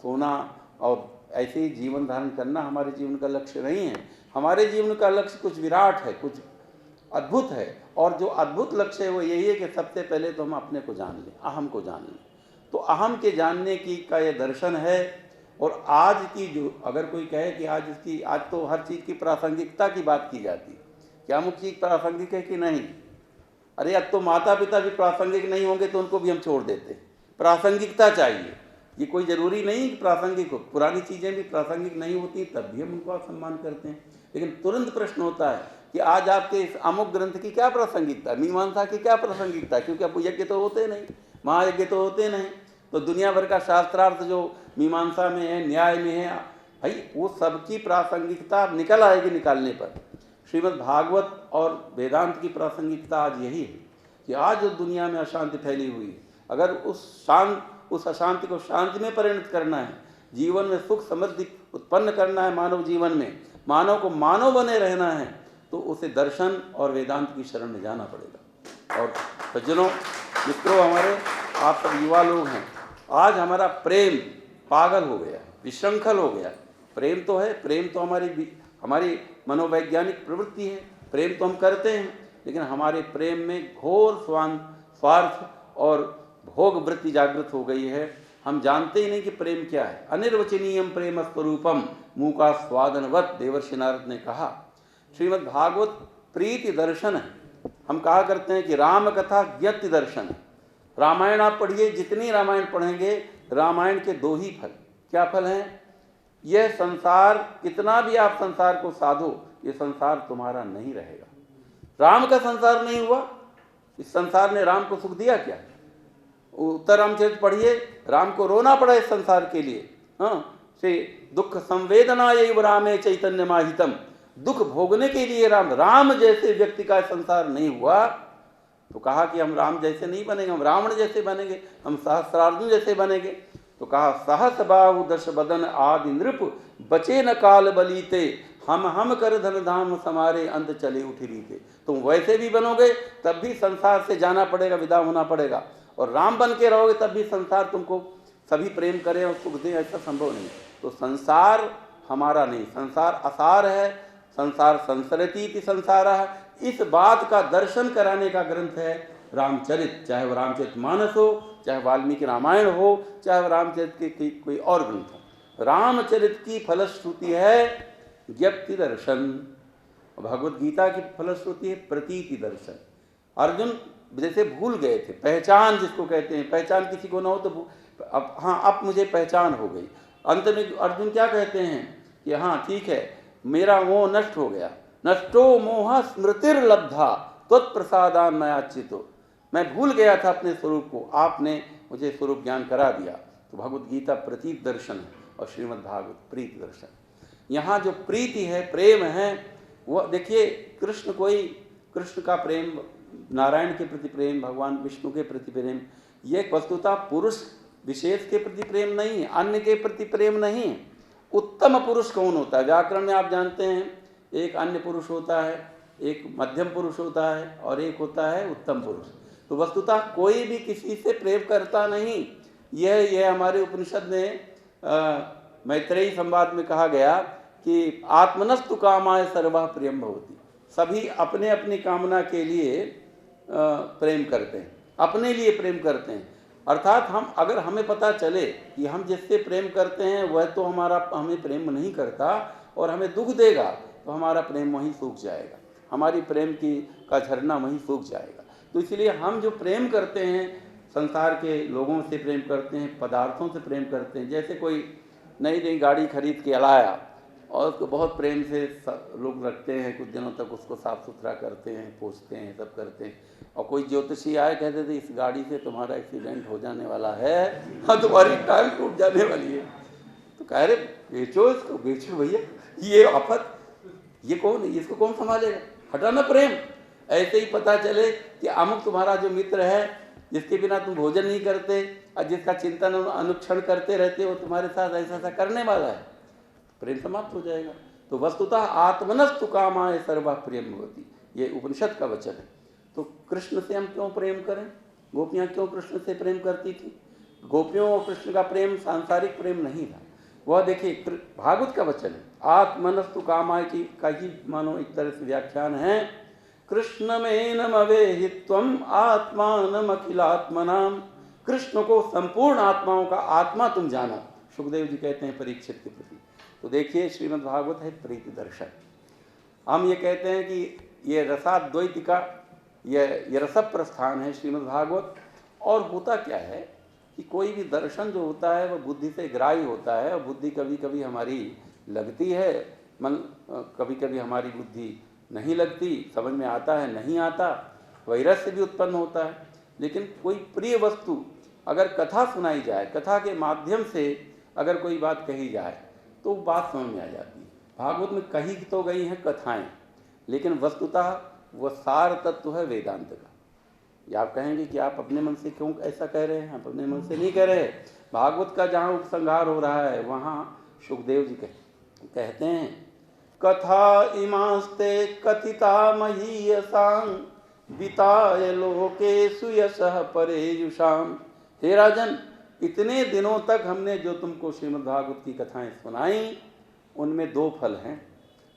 सोना और ऐसे ही जीवन धारण करना हमारे जीवन का लक्ष्य नहीं है। हमारे जीवन का लक्ष्य कुछ विराट है, कुछ अद्भुत है, और जो अद्भुत लक्ष्य है वो यही है कि सबसे पहले तो हम अपने को जान लें, अहम को जान लें। तो अहम के जानने की का ये दर्शन है। और आज की जो, अगर कोई कहे कि आज तो हर चीज़ की प्रासंगिकता की बात की जाती है, क्या अमुक चीज़ प्रासंगिक है कि नहीं? अरे अब तो माता पिता भी प्रासंगिक नहीं होंगे तो उनको भी हम छोड़ देते हैं। प्रासंगिकता चाहिए, ये कोई ज़रूरी नहीं कि प्रासंगिक हो। पुरानी चीज़ें भी प्रासंगिक नहीं होती तब भी हम उनको सम्मान करते हैं। लेकिन तुरंत प्रश्न होता है कि आज आपके इस अमुक ग्रंथ की क्या प्रासंगिकता, मीमांसा की क्या प्रासंगिकता, क्योंकि अब यज्ञ तो होते नहीं, महायज्ञ तो होते नहीं। तो दुनिया भर का शास्त्रार्थ जो मीमांसा में है, न्याय में है, भाई वो सबकी प्रासंगिकता निकल आएगी निकालने पर। श्रीमद् भागवत और वेदांत की प्रासंगिकता आज यही है कि आज जो दुनिया में अशांति फैली हुई है, अगर उस अशांति को शांति में परिणत करना है, जीवन में सुख समृद्धि उत्पन्न करना है, मानव जीवन में मानव को मानव बने रहना है, तो उसे दर्शन और वेदांत की शरण में जाना पड़ेगा। और सज्जनों, मित्रों, हमारे आप सब युवा लोग हैं, आज हमारा प्रेम पागल हो गया है, विशृंखल हो गया है। प्रेम तो है, प्रेम तो हमारी मनोवैज्ञानिक प्रवृत्ति है, प्रेम तो हम करते हैं, लेकिन हमारे प्रेम में घोर स्वार्थ और भोग वृत्ति जागृत हो गई है। हम जानते ही नहीं कि प्रेम क्या है। अनिर्वचनीयम प्रेम स्वरूपम मूका स्वादनवत, देवर्षि नारद ने कहा। श्रीमद् भागवत प्रीति दर्शन है। हम कहा करते हैं कि राम कथा ज्ञप्ति दर्शन है। रामायण आप पढ़िए, जितनी रामायण पढ़ेंगे, रामायण के दो ही फल। क्या फल हैं? यह संसार, कितना भी आप संसार को साधो, ये संसार तुम्हारा नहीं रहेगा। राम का संसार नहीं हुआ, इस संसार ने राम को सुख दिया क्या? उत्तर रामचरित पढ़िए, राम को रोना पड़ा इस संसार के लिए। से दुख संवेदना एव रामे चैतन्य माहितम, दुख भोगने के लिए राम जैसे व्यक्ति का संसार नहीं हुआ। तो कहा कि हम राम जैसे नहीं बनेंगे, हम रावण जैसे बनेंगे, हम सहस्रार्जुन जैसे बनेंगे। तो कहा सहस बाहु दश बदन आदि नृप, बचे न काल बलीते, हम कर धन धाम समारे, अंत चले उठी रीते। तुम वैसे भी बनोगे तब भी संसार से जाना पड़ेगा, विदा होना पड़ेगा, और राम बन के रहोगे तब भी संसार तुमको सभी प्रेम करें और सुख दें, ऐसा संभव नहीं। तो संसार हमारा नहीं, संसार असार है, संसार संसरती थी संसार है। इस बात का दर्शन कराने का ग्रंथ है रामचरित, चाहे वो रामचरितमानस हो, चाहे वाल्मीकि रामायण हो, चाहे वो रामचरित के कोई और ग्रंथ हो। रामचरित की फलश्रुति है ज्ञप्ति दर्शन, भगवत गीता की फलश्रुति है प्रतीति दर्शन। अर्जुन जैसे भूल गए थे, पहचान जिसको कहते हैं, पहचान किसी को ना हो तो अब हाँ, अब मुझे पहचान हो गई। अंत में अर्जुन क्या कहते हैं कि हाँ ठीक है, मेरा मोह नष्ट हो गया, नष्टो मोह स्मृतिर्लब्धा त्वत्प्रसादान मयाच्युतो, मैं भूल गया था अपने स्वरूप को, आपने मुझे स्वरूप ज्ञान करा दिया। तो भगवत गीता प्रतीत दर्शन है और श्रीमद् भागवत प्रीत दर्शन। यहाँ जो प्रीति है, प्रेम है, वह देखिए कृष्ण का प्रेम, नारायण के प्रति प्रेम, भगवान विष्णु के प्रति प्रेम, ये वस्तुतः पुरुष विशेष के प्रति प्रेम नहीं है, अन्य के प्रति प्रेम नहीं है। उत्तम पुरुष कौन होता है? व्याकरण में आप जानते हैं, एक अन्य पुरुष होता है, एक मध्यम पुरुष होता है और एक होता है उत्तम पुरुष। तो वस्तुतः कोई भी किसी से प्रेम करता नहीं। यह हमारे उपनिषद में मैत्रेयी संवाद में कहा गया कि आत्मनस्तु कामाय सर्वः प्रियम भवति, सभी अपने अपनी कामना के लिए प्रेम करते हैं, अपने लिए प्रेम करते हैं। अर्थात अगर हमें पता चले कि हम जिससे प्रेम करते हैं वह तो हमें प्रेम नहीं करता और हमें दुख देगा, तो हमारा प्रेम वहीं सूख जाएगा, हमारी प्रेम का झरना वहीं सूख जाएगा। तो इसलिए हम जो प्रेम करते हैं, संसार के लोगों से प्रेम करते हैं, पदार्थों से प्रेम करते हैं। जैसे कोई नई गाड़ी खरीद के लाया और उसको बहुत प्रेम से लोग रखते हैं, कुछ दिनों तक उसको साफ़ सुथरा करते हैं, पोंछते हैं, सब करते हैं। और कोई ज्योतिषी आए, कहते थे इस गाड़ी से तुम्हारा एक्सीडेंट हो जाने वाला है, हाँ तुम्हारी टांग टूट जाने वाली है। तो कह रहे बेचो इसको, बेचो भैया, ये आफत, ये कौन है, इसको कौन संभालेगा, हटाना प्रेम। ऐसे ही पता चले कि अमुक तुम्हारा जो मित्र है, जिसके बिना तुम भोजन नहीं करते और जिसका चिंतन अनुक्षण करते रहते हो, तुम्हारे साथ ऐसा ऐसा करने वाला है, प्रेम समाप्त हो जाएगा। तो वस्तुतः आत्मनस्तु कामाय सर्वः प्रियम भवति, ये उपनिषद का वचन है। तो कृष्ण से हम क्यों प्रेम करें? गोपियाँ क्यों कृष्ण से प्रेम करती थी? गोपियों और कृष्ण का प्रेम सांसारिक प्रेम नहीं था, वह देखिए भागवत का वचन है। आत्मनस्तु कामाय की का ही मानो एक तरह से व्याख्यान है, कृष्ण में नमवेहित्वम आत्मानम अखिलात्मनाम, कृष्ण को संपूर्ण आत्माओं का आत्मा तुम जानो, सुखदेव जी कहते हैं परीक्षित के प्रति। तो देखिए श्रीमद् भागवत है प्रीति दर्शन। हम ये कहते हैं कि ये रसाद्वैत का ये रस प्रस्थान है श्रीमद् भागवत। और होता क्या है कि कोई भी दर्शन जो होता है वह बुद्धि से ग्राह्य होता है, और बुद्धि कभी कभी हमारी लगती है, मन कभी कभी हमारी बुद्धि नहीं लगती, समझ में आता है नहीं आता, वैरस्य भी उत्पन्न होता है। लेकिन कोई प्रिय वस्तु अगर कथा सुनाई जाए, कथा के माध्यम से अगर कोई बात कही जाए तो बात समझ में आ जाती है। भागवत में कही तो गई हैं कथाएं, लेकिन वस्तुतः वह सार तत्व है वेदांत का। या आप कहेंगे कि आप अपने मन से क्यों ऐसा कह रहे हैं? आप अपने मन से नहीं कह रहे। भागवत का जहाँ उपसंहार हो रहा है वहाँ सुखदेव जी कहते हैं, कथा इमास्ते कथिता महीयसां विताय लोकेषु यशः परेयुषाम। हे राजन, इतने दिनों तक हमने जो तुमको श्रीमद् भागवत की कथाएं सुनाई, उनमें दो फल हैं।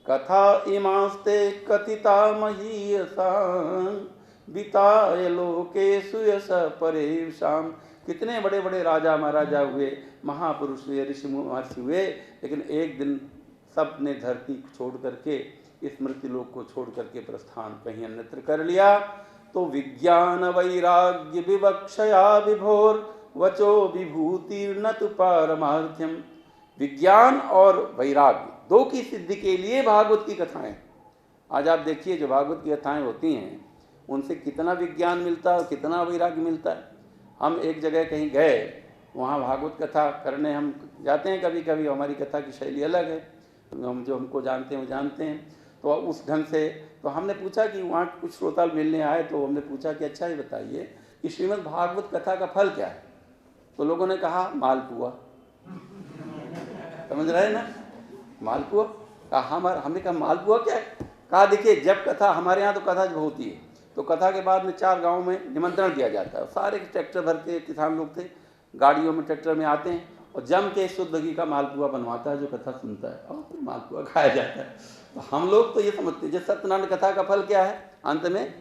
कथा इमास्ते कथिता महीयसां विताय लोकेषु यशः परेयुषाम। कितने बड़े बड़े राजा महाराजा हुए, महापुरुष हुए, ऋषि महर्षि हुए, लेकिन एक दिन सब ने धरती छोड़ करके, इस मृत्युलोक को छोड़ करके प्रस्थान कहीं अन्यत्र कर लिया। तो विज्ञान वैराग्य विवक्षया विभोर वचो विभूतिर्न तु पारमार्थ्यम। विज्ञान और वैराग्य दो की सिद्धि के लिए भागवत की कथाएं। आज आप देखिए जो भागवत की कथाएं होती हैं उनसे कितना विज्ञान मिलता है और कितना वैराग्य मिलता है। हम एक जगह कहीं गए, वहाँ भागवत कथा करने हम जाते हैं कभी कभी, हमारी कथा की शैली अलग है, हम जो हमको जानते हैं वो जानते हैं, तो उस ढंग से। तो हमने पूछा कि वहाँ कुछ श्रोता मिलने आए, तो हमने पूछा कि अच्छा ये बताइए कि श्रीमद् भागवत कथा का फल क्या है? तो लोगों ने कहा मालपुआ। समझ रहे ना, मालपुआ। कहा हमने कहा मालपुआ क्या है? कहा देखिए, जब कथा हमारे यहाँ तो कथा जब होती है तो कथा के बाद में 4 गाँव में निमंत्रण दिया जाता है। सारे ट्रैक्टर भर के किसान लोग थे, गाड़ियों में ट्रैक्टर में आते हैं और जम के शुद्ध घी का मालपुआ बनवाता है जो कथा सुनता है, और फिर मालपुआ खाया जाता है। तो हम लोग तो ये समझते हैं, जैसे सत्यनारायण कथा का फल क्या है? अंत में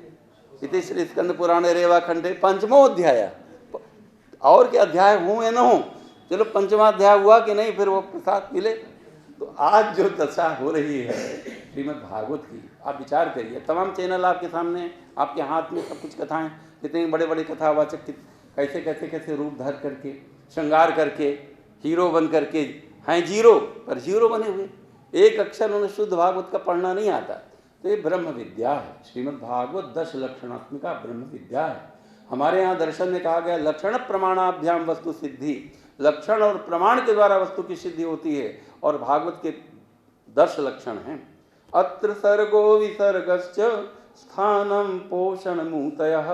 इति श्री स्कंद पुराणे रेवा खंडे पंचमो अध्याय। और के अध्याय हों या न हो, चलो 5वां अध्याय हुआ कि नहीं, फिर वो प्रसाद मिले। तो आज जो दशा हो रही है श्रीमद् भागवत की, आप विचार करिए। तमाम चैनल आपके सामने, आपके हाथ में सब कुछ कथाएं, कितने बड़े बड़े कथावाचक कैसे कैसे कैसे रूप धर करके श्रृंगार करके, हीरो बन करके हैं जीरो, पर जीरो बने हुए, एक अक्षर उन्हें शुद्ध भागवत का पढ़ना नहीं आता। तो ये ब्रह्म विद्या है। श्रीमद् भागवत 10 लक्षणात्मिका ब्रह्म विद्या है। हमारे यहाँ दर्शन में कहा गया लक्षण प्रमाणाभ्याम वस्तु सिद्धि, लक्षण और प्रमाण के द्वारा वस्तु की सिद्धि होती है, और भागवत के 10 लक्षण हैं। अत्र सर्गो विसर्गश्च स्थानम पोषण मूतयः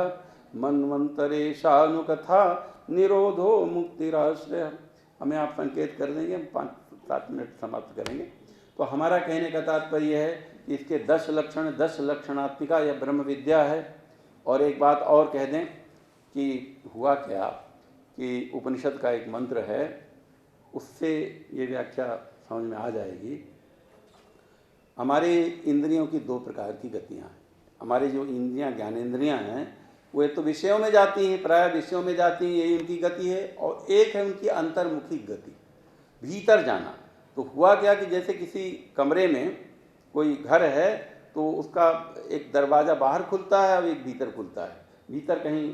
मन्वंतरेशानुकथा निरोधो मुक्तिराश्रय। हमें आप संकेत कर देंगे, हम 5-7 मिनट समाप्त करेंगे। तो हमारा कहने का तात्पर्य है कि इसके 10 लक्षण, 10 लक्षणात्मिका यह ब्रह्म विद्या है। और एक बात और कह दें कि हुआ क्या कि उपनिषद का एक मंत्र है, उससे ये व्याख्या समझ में आ जाएगी। हमारे इंद्रियों की 2 प्रकार की गतियाँ हैं। हमारी जो इंद्रियाँ, ज्ञानेंद्रियाँ हैं, वे तो विषयों में जाती हैं, प्राय विषयों में जाती हैं, यही उनकी गति है। और एक है उनकी अंतर्मुखी गति, भीतर जाना। तो हुआ क्या कि जैसे किसी कमरे में कोई घर है तो उसका एक दरवाज़ा बाहर खुलता है और एक भीतर खुलता है। भीतर कहीं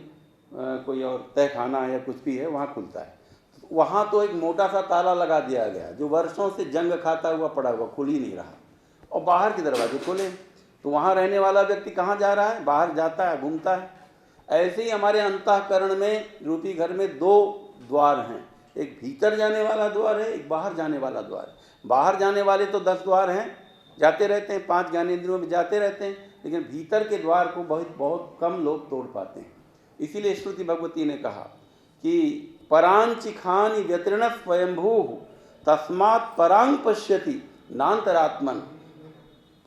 कोई और तहखाना या कुछ भी है वहाँ खुलता है। तो वहाँ तो एक मोटा सा ताला लगा दिया गया जो वर्षों से जंग खाता हुआ पड़ा हुआ, खुल ही नहीं रहा, और बाहर के दरवाजे खुले। तो वहाँ रहने वाला व्यक्ति कहाँ जा रहा है? बाहर जाता है, घूमता है। ऐसे ही हमारे अंतःकरण में, रूपी घर में 2 द्वार हैं, एक भीतर जाने वाला द्वार है, एक बाहर जाने वाला द्वार है। बाहर जाने वाले तो 10 द्वार हैं, जाते रहते हैं, 5 ज्ञानेंद्रियों में जाते रहते हैं, लेकिन भीतर के द्वार को बहुत कम लोग तोड़ पाते हैं। इसीलिए श्रुति भगवती ने कहा कि परांचिखानि व्यतीर्ण स्वयंभू तस्मात् परांग पश्यति नान्तरात्मन।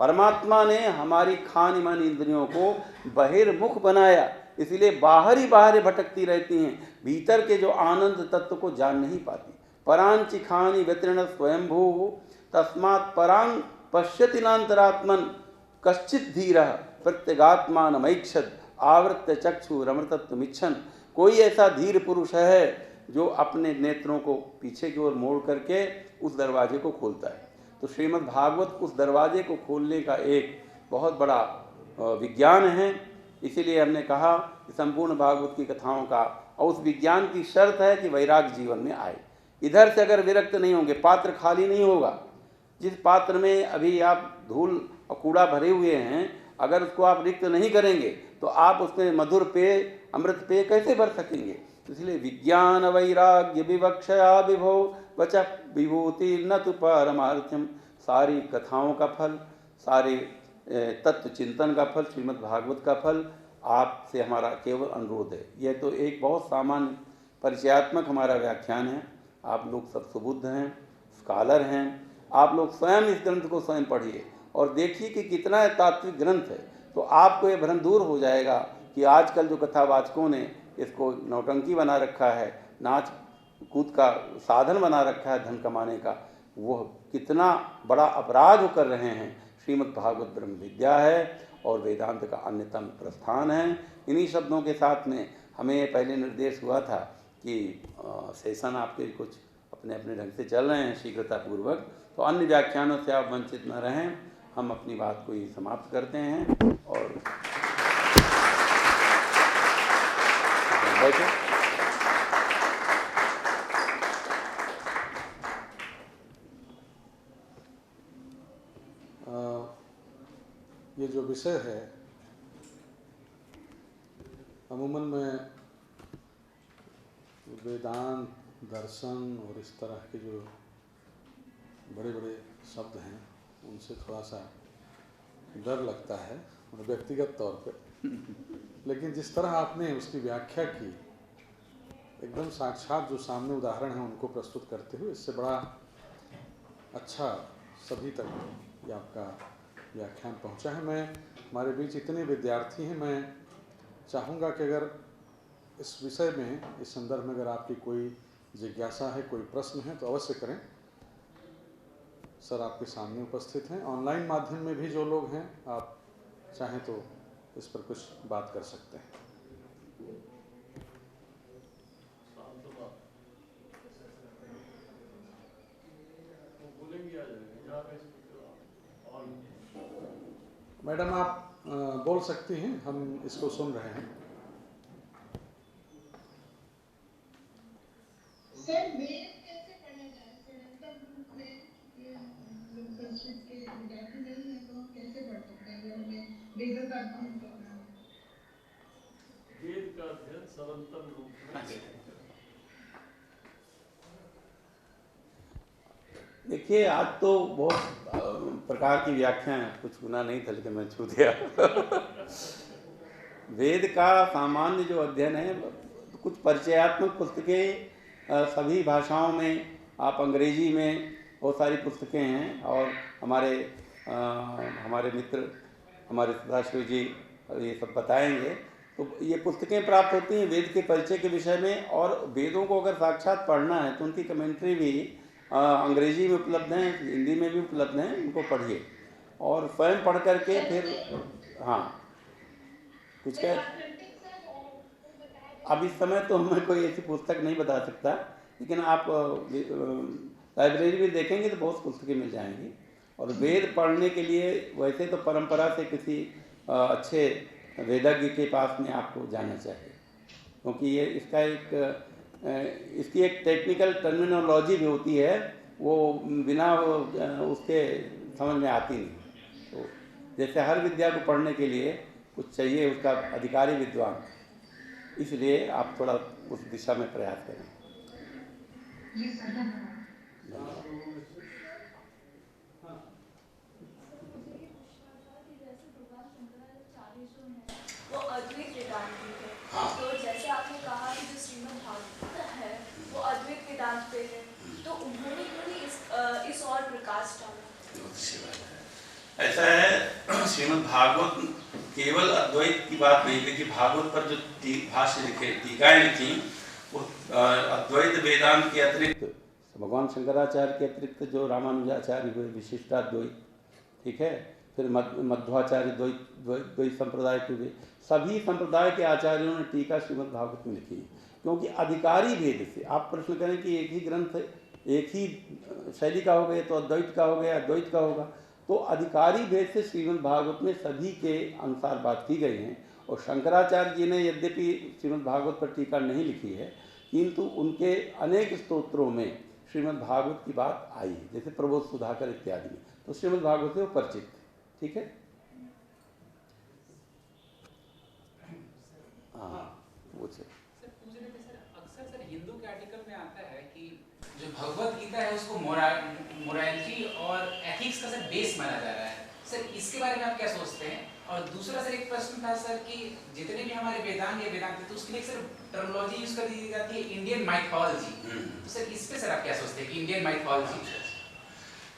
परमात्मा ने हमारी खान मन इंद्रियों को बहिर्मुख बनाया, इसलिए बाहर ही भटकती रहती हैं, भीतर के जो आनंद तत्व को जान नहीं पाती। परांचिखानि व्यतीर्ण स्वयंभू तस्मात् परांग पश्यति नान्तरात्मन कश्चित धीरः प्रत्यगात्मानमैक्षत आवृत्य चक्षुरमृतत्वमिच्छन्। कोई ऐसा धीर पुरुष है जो अपने नेत्रों को पीछे की ओर मोड़ करके उस दरवाजे को खोलता है। तो श्रीमद् भागवत उस दरवाजे को खोलने का एक बहुत बड़ा विज्ञान है। इसीलिए हमने कहा कि संपूर्ण भागवत की कथाओं का, और उस विज्ञान की शर्त है कि वैराग्य जीवन में आए। इधर से अगर विरक्त नहीं होंगे, पात्र खाली नहीं होगा। जिस पात्र में अभी आप धूल और कूड़ा भरे हुए हैं, अगर उसको आप रिक्त नहीं करेंगे तो आप उसमें मधुर पेय, अमृत पेय कैसे भर सकेंगे? इसलिए विज्ञान वैराग्य विवक्षया विभो वच विभूति न तो परमार्थ्यम। सारी कथाओं का फल, सारे तत्व चिंतन का फल, श्रीमद् भागवत का फल आपसे हमारा केवल अनुरोध है। यह तो एक बहुत सामान्य परिचयात्मक हमारा व्याख्यान है। आप लोग सब सुबुद्ध हैं, स्कॉलर हैं, आप लोग स्वयं इस ग्रंथ को स्वयं पढ़िए और देखिए कि कितना तात्विक ग्रंथ है। तो आपको ये भ्रम दूर हो जाएगा कि आजकल जो कथावाचकों ने इसको नौटंकी बना रखा है, नाच कूद का साधन बना रखा है धन कमाने का, वह कितना बड़ा अपराध कर रहे हैं। श्रीमद् भागवत ब्रह्म विद्या है और वेदांत का अन्यतम प्रस्थान है। इन्हीं शब्दों के साथ में हमें पहले निर्देश हुआ था कि सेशन आपके कुछ अपने अपने ढंग से चल रहे हैं शीघ्रतापूर्वक, तो अन्य व्याख्यानों से आप वंचित न रहें। हम अपनी बात को ही समाप्त करते हैं और बैठे। ये जो विषय है अमूमन में वेदांत, दर्शन और इस तरह के जो बड़े बड़े शब्द हैं उनसे थोड़ा सा डर लगता है व्यक्तिगत तौर पे, लेकिन जिस तरह आपने उसकी व्याख्या की, एकदम साक्षात जो सामने उदाहरण हैं उनको प्रस्तुत करते हुए, इससे बड़ा अच्छा सभी तक ये आपका व्याख्यान पहुंचा है। मैं, हमारे बीच इतने विद्यार्थी हैं, मैं चाहूँगा कि अगर इस विषय में, इस संदर्भ में अगर आपकी कोई जिज्ञासा है, कोई प्रश्न है तो अवश्य करें। सर आपके सामने उपस्थित हैं। ऑनलाइन माध्यम में भी जो लोग हैं, आप चाहें तो इस पर कुछ बात कर सकते हैं। मैडम आप बोल सकती हैं, हम इसको सुन रहे हैं। सर वेद कैसे पढ़ा जाए निरंतर रूप में ये संस्कृत के विद्यार्थी नहीं है तो हम कैसे पढ़ सकते हैं अगर हमें वेदों का अध्ययन करना है? वेद का अध्ययन सरलतम रूप में। देखिए, आज तो बहुत प्रकार की व्याख्याएं, कुछ गुना नहीं था लेकिन मैं छू दिया। वेद का सामान्य जो अध्ययन है, कुछ परिचयात्मक पुस्तकें सभी भाषाओं में, आप अंग्रेजी में बहुत सारी पुस्तकें हैं, और हमारे मित्र हमारे सदाशिव जी ये सब बताएंगे। तो ये पुस्तकें प्राप्त होती हैं वेद के परिचय के विषय में, और वेदों को अगर साक्षात पढ़ना है तो उनकी कमेंट्री भी अंग्रेजी में उपलब्ध हैं, हिंदी में भी उपलब्ध हैं, उनको पढ़िए और स्वयं पढ़ करके फिर हाँ कुछ कह। अब इस समय तो मैं कोई ऐसी पुस्तक नहीं बता सकता, लेकिन आप लाइब्रेरी में देखेंगे तो बहुत पुस्तकें मिल जाएंगी। और वेद पढ़ने के लिए वैसे तो परंपरा से किसी अच्छे वेदज्ञ के पास में आपको जाना चाहिए, क्योंकि ये इसकी एक टेक्निकल टर्मिनोलॉजी भी होती है, वो बिना उसके समझ में आती नहीं। तो जैसे हर विद्या को पढ़ने के लिए कुछ चाहिए उसका अधिकारी विद्वान, इसलिए आप थोड़ा उस दिशा में प्रयास करें। वो अद्वैत वेदांत पे है। तो जैसे आपने कहा कि जो श्रीमद् भागवत है वो अद्वैत वेदांत पे है, तो उन्होंने क्यों नहीं इस और प्रकाश डाला? ऐसा है, श्रीमद् भागवत केवल अद्वैत की बात नहीं, क्योंकि भागवत पर जो भाष्य लिखे, टीकाएं लिखी, वो अद्वैत वेदांत के अतिरिक्त भगवान शंकराचार्य के अतिरिक्त जो रामानुजाचार्य हुए विशिष्टाद्वैत, ठीक है, फिर मध्वाचार्य द्वैत संप्रदाय के हुए, सभी संप्रदाय के आचार्यों ने टीका श्रीमद् भागवत में लिखी। क्योंकि अधिकारी भेद से आप प्रश्न करें कि एक ही ग्रंथ एक ही शैली का हो गया तो अद्वैत का हो गया, अद्वैत का होगा, तो अधिकारी भेद से श्रीमद् भागवत में सभी के अनुसार बात की गई है। और शंकराचार्य जी ने यद्यपि श्रीमद् भागवत पर टीका नहीं लिखी है, किंतु उनके अनेक स्तोत्रों में श्रीमद् भागवत की बात आई है, जैसे प्रबोध सुधाकर इत्यादि में, तो श्रीमद् भागवत से वो परिचित थे। ठीक है, हाँ वो सर अक्सर सर हिंदू के आर्टिकल में आता है कि जो भगवत गीता है उसको मोरालिटी और एथिक्स का सर बेस माना जा रहा है। सर इसके बारे में आप क्या सोचते हैं? और दूसरा सर एक प्रश्न था सर कि जितने भी हमारे वेदांत है तो उसके लिए सर टर्मिनोलॉजी यूज कर दी जाती है इंडियन माइथोलॉजी, तो सर इस पे सर आप क्या सोचते हैं कि इंडियन माइथोलॉजी?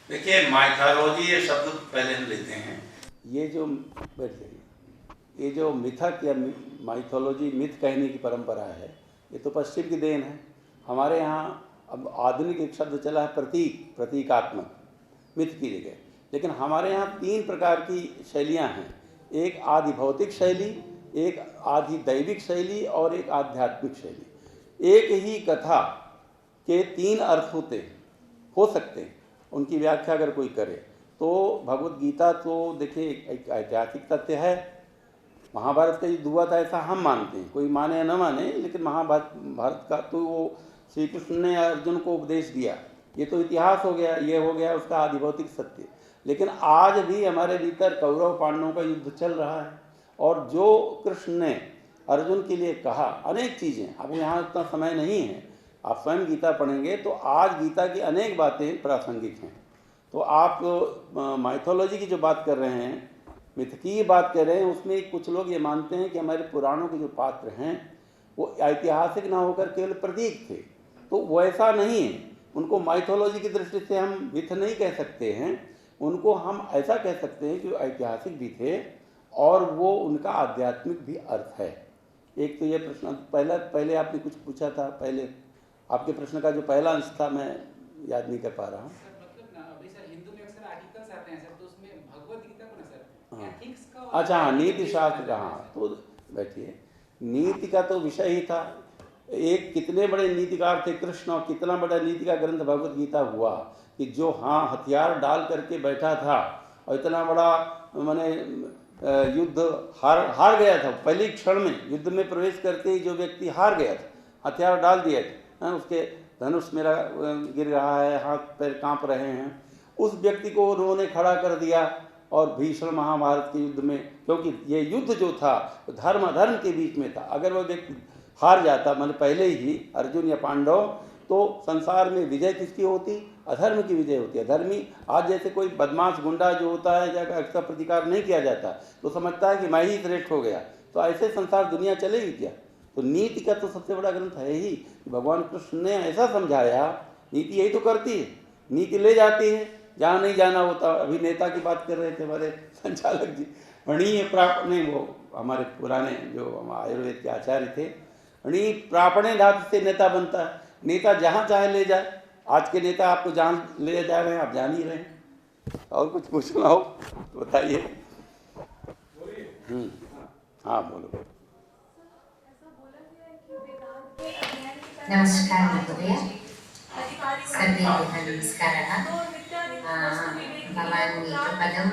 देखिए, माइथोलॉजी ये शब्द पहले हम लेते हैं, ये जो मिथक या माइथोलॉजी, मिथ कहने की परंपरा है, ये तो पश्चिम की देन है। हमारे यहाँ अब आधुनिक एक शब्द चला है प्रतीकात्मक, मिथ की जगह। लेकिन हमारे यहाँ 3 प्रकार की शैलियाँ हैं, एक आदि भौतिक शैली, एक आदि दैविक शैली और एक आध्यात्मिक शैली। एक ही कथा के 3 अर्थ हो सकते हैं, उनकी व्याख्या अगर कोई करे तो भगवत गीता तो देखिए एक ऐतिहासिक तथ्य है। महाभारत का युद्ध हुआ था ऐसा हम मानते हैं, कोई माने या न माने, लेकिन महाभारत का तो वो श्री कृष्ण ने अर्जुन को उपदेश दिया, ये तो इतिहास हो गया, ये हो गया उसका आधिभौतिक सत्य। लेकिन आज भी हमारे भीतर कौरव पांडवों का युद्ध चल रहा है, और जो कृष्ण ने अर्जुन के लिए कहा अनेक चीज़ें, अब यहाँ इतना समय नहीं है, आप स्वयं गीता पढ़ेंगे तो आज गीता की अनेक बातें प्रासंगिक हैं। तो आप माइथोलॉजी की जो बात कर रहे हैं, मिथ की बात कर रहे हैं, उसमें कुछ लोग ये मानते हैं कि हमारे पुराणों के जो पात्र हैं वो ऐतिहासिक ना होकर केवल प्रतीक थे, तो वो ऐसा नहीं है। उनको माइथोलॉजी की दृष्टि से हम मिथ नहीं कह सकते हैं, उनको हम ऐसा कह सकते हैं कि वो ऐतिहासिक भी थे और वो उनका आध्यात्मिक भी अर्थ है। एक तो ये प्रश्न पहले आपने कुछ पूछा था, पहले आपके प्रश्न का जो पहला अंश था मैं याद नहीं कर पा रहा हूँ। अच्छा हाँ, नीति शास्त्र का, हाँ तो बैठिए, नीति का तो विषय ही था। एक कितने बड़े नीतिकार थे कृष्ण, और कितना बड़ा नीति का ग्रंथ भगवत गीता हुआ कि जो हाँ हथियार डाल करके बैठा था और इतना बड़ा माने युद्ध हार गया था, पहले क्षण में युद्ध में प्रवेश करते ही जो व्यक्ति हार गया था, हथियार डाल दिया था, उसके धनुष मेरा गिर रहा है, हाथ पैर कांप रहे हैं, उस व्यक्ति को उन्होंने खड़ा कर दिया और भीषण महाभारत के युद्ध में, क्योंकि ये युद्ध जो था धर्म अधर्म के बीच में था, अगर वो व्यक्ति हार जाता मतलब पहले ही अर्जुन या पांडव, तो संसार में विजय किसकी होती? अधर्म की विजय होती है। अधर्मी आज जैसे कोई बदमाश गुंडा जो होता है, जब उसका प्रतिकार नहीं किया जाता तो समझता है कि मैं ही श्रेष्ठ हो गया, तो ऐसे संसार दुनिया चलेगी क्या? तो नीति का तो सबसे बड़ा ग्रंथ है ही, भगवान कृष्ण ने ऐसा समझाया, नीति यही तो करती है, नीति ले जाती है जहाँ नहीं जाना होता। अभी नेता की बात कर रहे थे हमारे संचालक जी, अणीय प्राप नहीं, वो हमारे पुराने जो आयुर्वेद के आचार्य थे, अणीय प्रापणे धातु से नेता बनता है। नेता जहाँ चाहे ले जाए, आज के नेता आपको जहाँ ले जा रहे हैं आप जान ही रहे हैं। और कुछ पूछना हो तो बताइए। हाँ बोलो। नमस्कार महोदय, सर्वेभ्यः नमस्कारः। भवान् एकपदं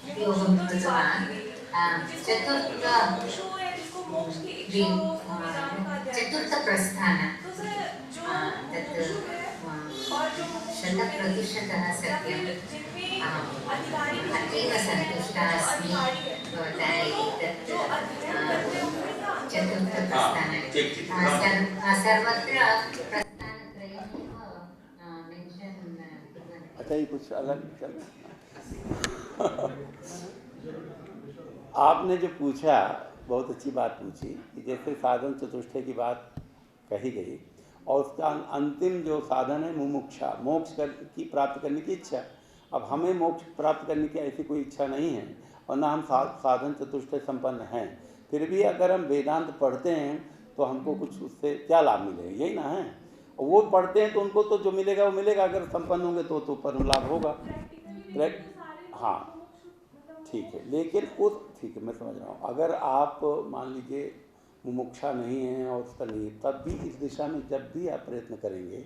उपयोगं कृतवान्, चतुर्थप्रस्थान, तत् 100% सत्यम्। अतीव सन्तुष्टा अस्मि भवता एतत् चतुर्थप्रस्थानं सर्वत्र प्रस्थानत्रयमेव मेन्शन् कुर्वन्ति। अच्छा, ये कुछ अलग चल आपने जो पूछा बहुत अच्छी बात पूछी कि जैसे साधन चतुष्टय की बात कही गई और उसका अंतिम जो साधन है मुमुक्षा, मोक्ष की प्राप्त करने की इच्छा। अब हमें मोक्ष प्राप्त करने की ऐसी कोई इच्छा नहीं है और ना हम साधन चतुष्टय संपन्न हैं, फिर भी अगर हम वेदांत पढ़ते हैं तो हमको कुछ उससे क्या लाभ मिलेगा, यही ना है। और वो पढ़ते हैं तो उनको तो जो मिलेगा वो मिलेगा, अगर संपन्न होंगे तो परम लाभ होगा। हाँ ठीक है, लेकिन उस ठीक है मैं समझ रहा हूँ, अगर आप मान लीजिए मुमुक्षा नहीं है और उसका नहीं, तब भी इस दिशा में जब भी आप प्रयत्न करेंगे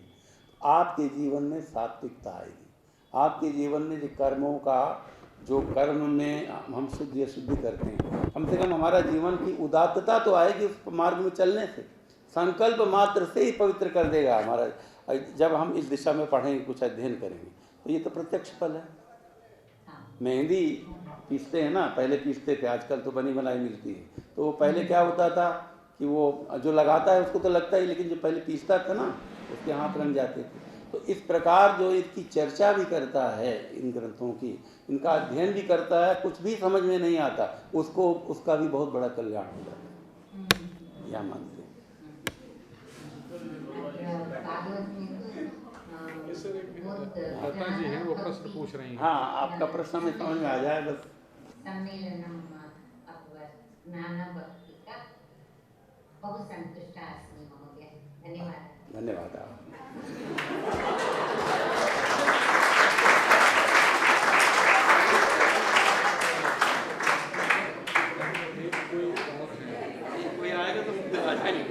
आपके जीवन में सात्विकता आएगी। आपके जीवन में जो कर्मों का, जो कर्म में हम शुद्धि अशुद्धि करते हैं, कम से कम हमारा जीवन की उदात्तता तो आएगी उस मार्ग में चलने से। संकल्प मात्र से ही पवित्र कर देगा हमारा, जब हम इस दिशा में पढ़ेंगे, कुछ अध्ययन करेंगे, तो ये तो प्रत्यक्ष फल है। मेहंदी पीसते हैं ना, पहले पीसते थे, आजकल तो बनी बनाई मिलती है। तो वो पहले क्या होता था कि वो जो लगाता है उसको तो लगता ही, लेकिन जो पहले पीसता था ना उसके हाथ रंग जाते थे। तो इस प्रकार जो इसकी चर्चा भी करता है, इन ग्रंथों की, इनका अध्ययन भी करता है, कुछ भी समझ में नहीं आता उसको, उसका भी बहुत बड़ा कल्याण हो जाता है, यह मानते हैं। लता जी हैं वो प्रश्न पूछ रही हैं। हाँ, आपका प्रश्न हमें समझ में आ जाए बस। सम्मेलनं ज्ञानभक्ति का बहु सन्तुष्टा अस्मि महोदय, धन्यवादः। धन्यवाद। कोई आएगा तो आ जाएंगे।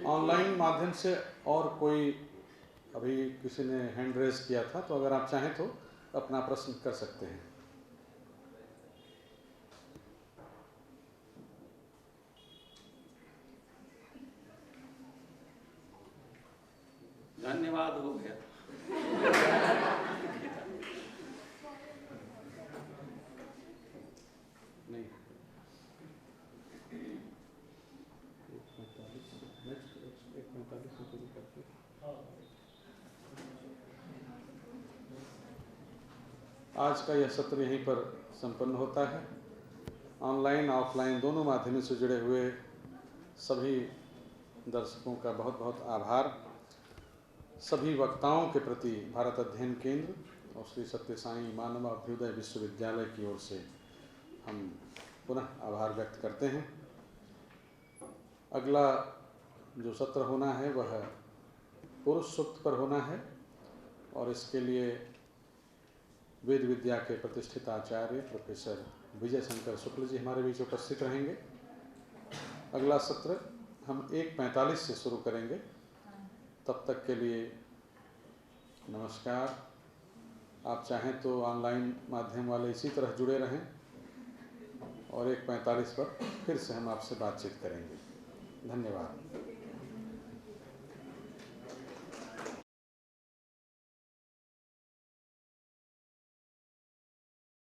ऑनलाइन माध्यम से और कोई, अभी किसी ने हैंड रेज किया था, तो अगर आप चाहें तो अपना प्रश्न कर सकते हैं। धन्यवाद हो गया। नहीं, आज का यह सत्र यहीं पर संपन्न होता है। ऑनलाइन ऑफलाइन दोनों माध्यमों से जुड़े हुए सभी दर्शकों का बहुत बहुत आभार। सभी वक्ताओं के प्रति भारत अध्ययन केंद्र और श्री सत्य साईं मानव अभ्युदय विश्वविद्यालय की ओर से हम पुनः आभार व्यक्त करते हैं। अगला जो सत्र होना है वह पुरुष सूक्त पर होना है और इसके लिए वेद विद्या के प्रतिष्ठित आचार्य प्रोफेसर विजय शंकर शुक्ल जी हमारे बीच उपस्थित रहेंगे। अगला सत्र हम 1:45 से शुरू करेंगे। तब तक के लिए नमस्कार। आप चाहें तो ऑनलाइन माध्यम वाले इसी तरह जुड़े रहें। और 1:45 पर फिर से हम आपसे बातचीत करेंगे। धन्यवाद।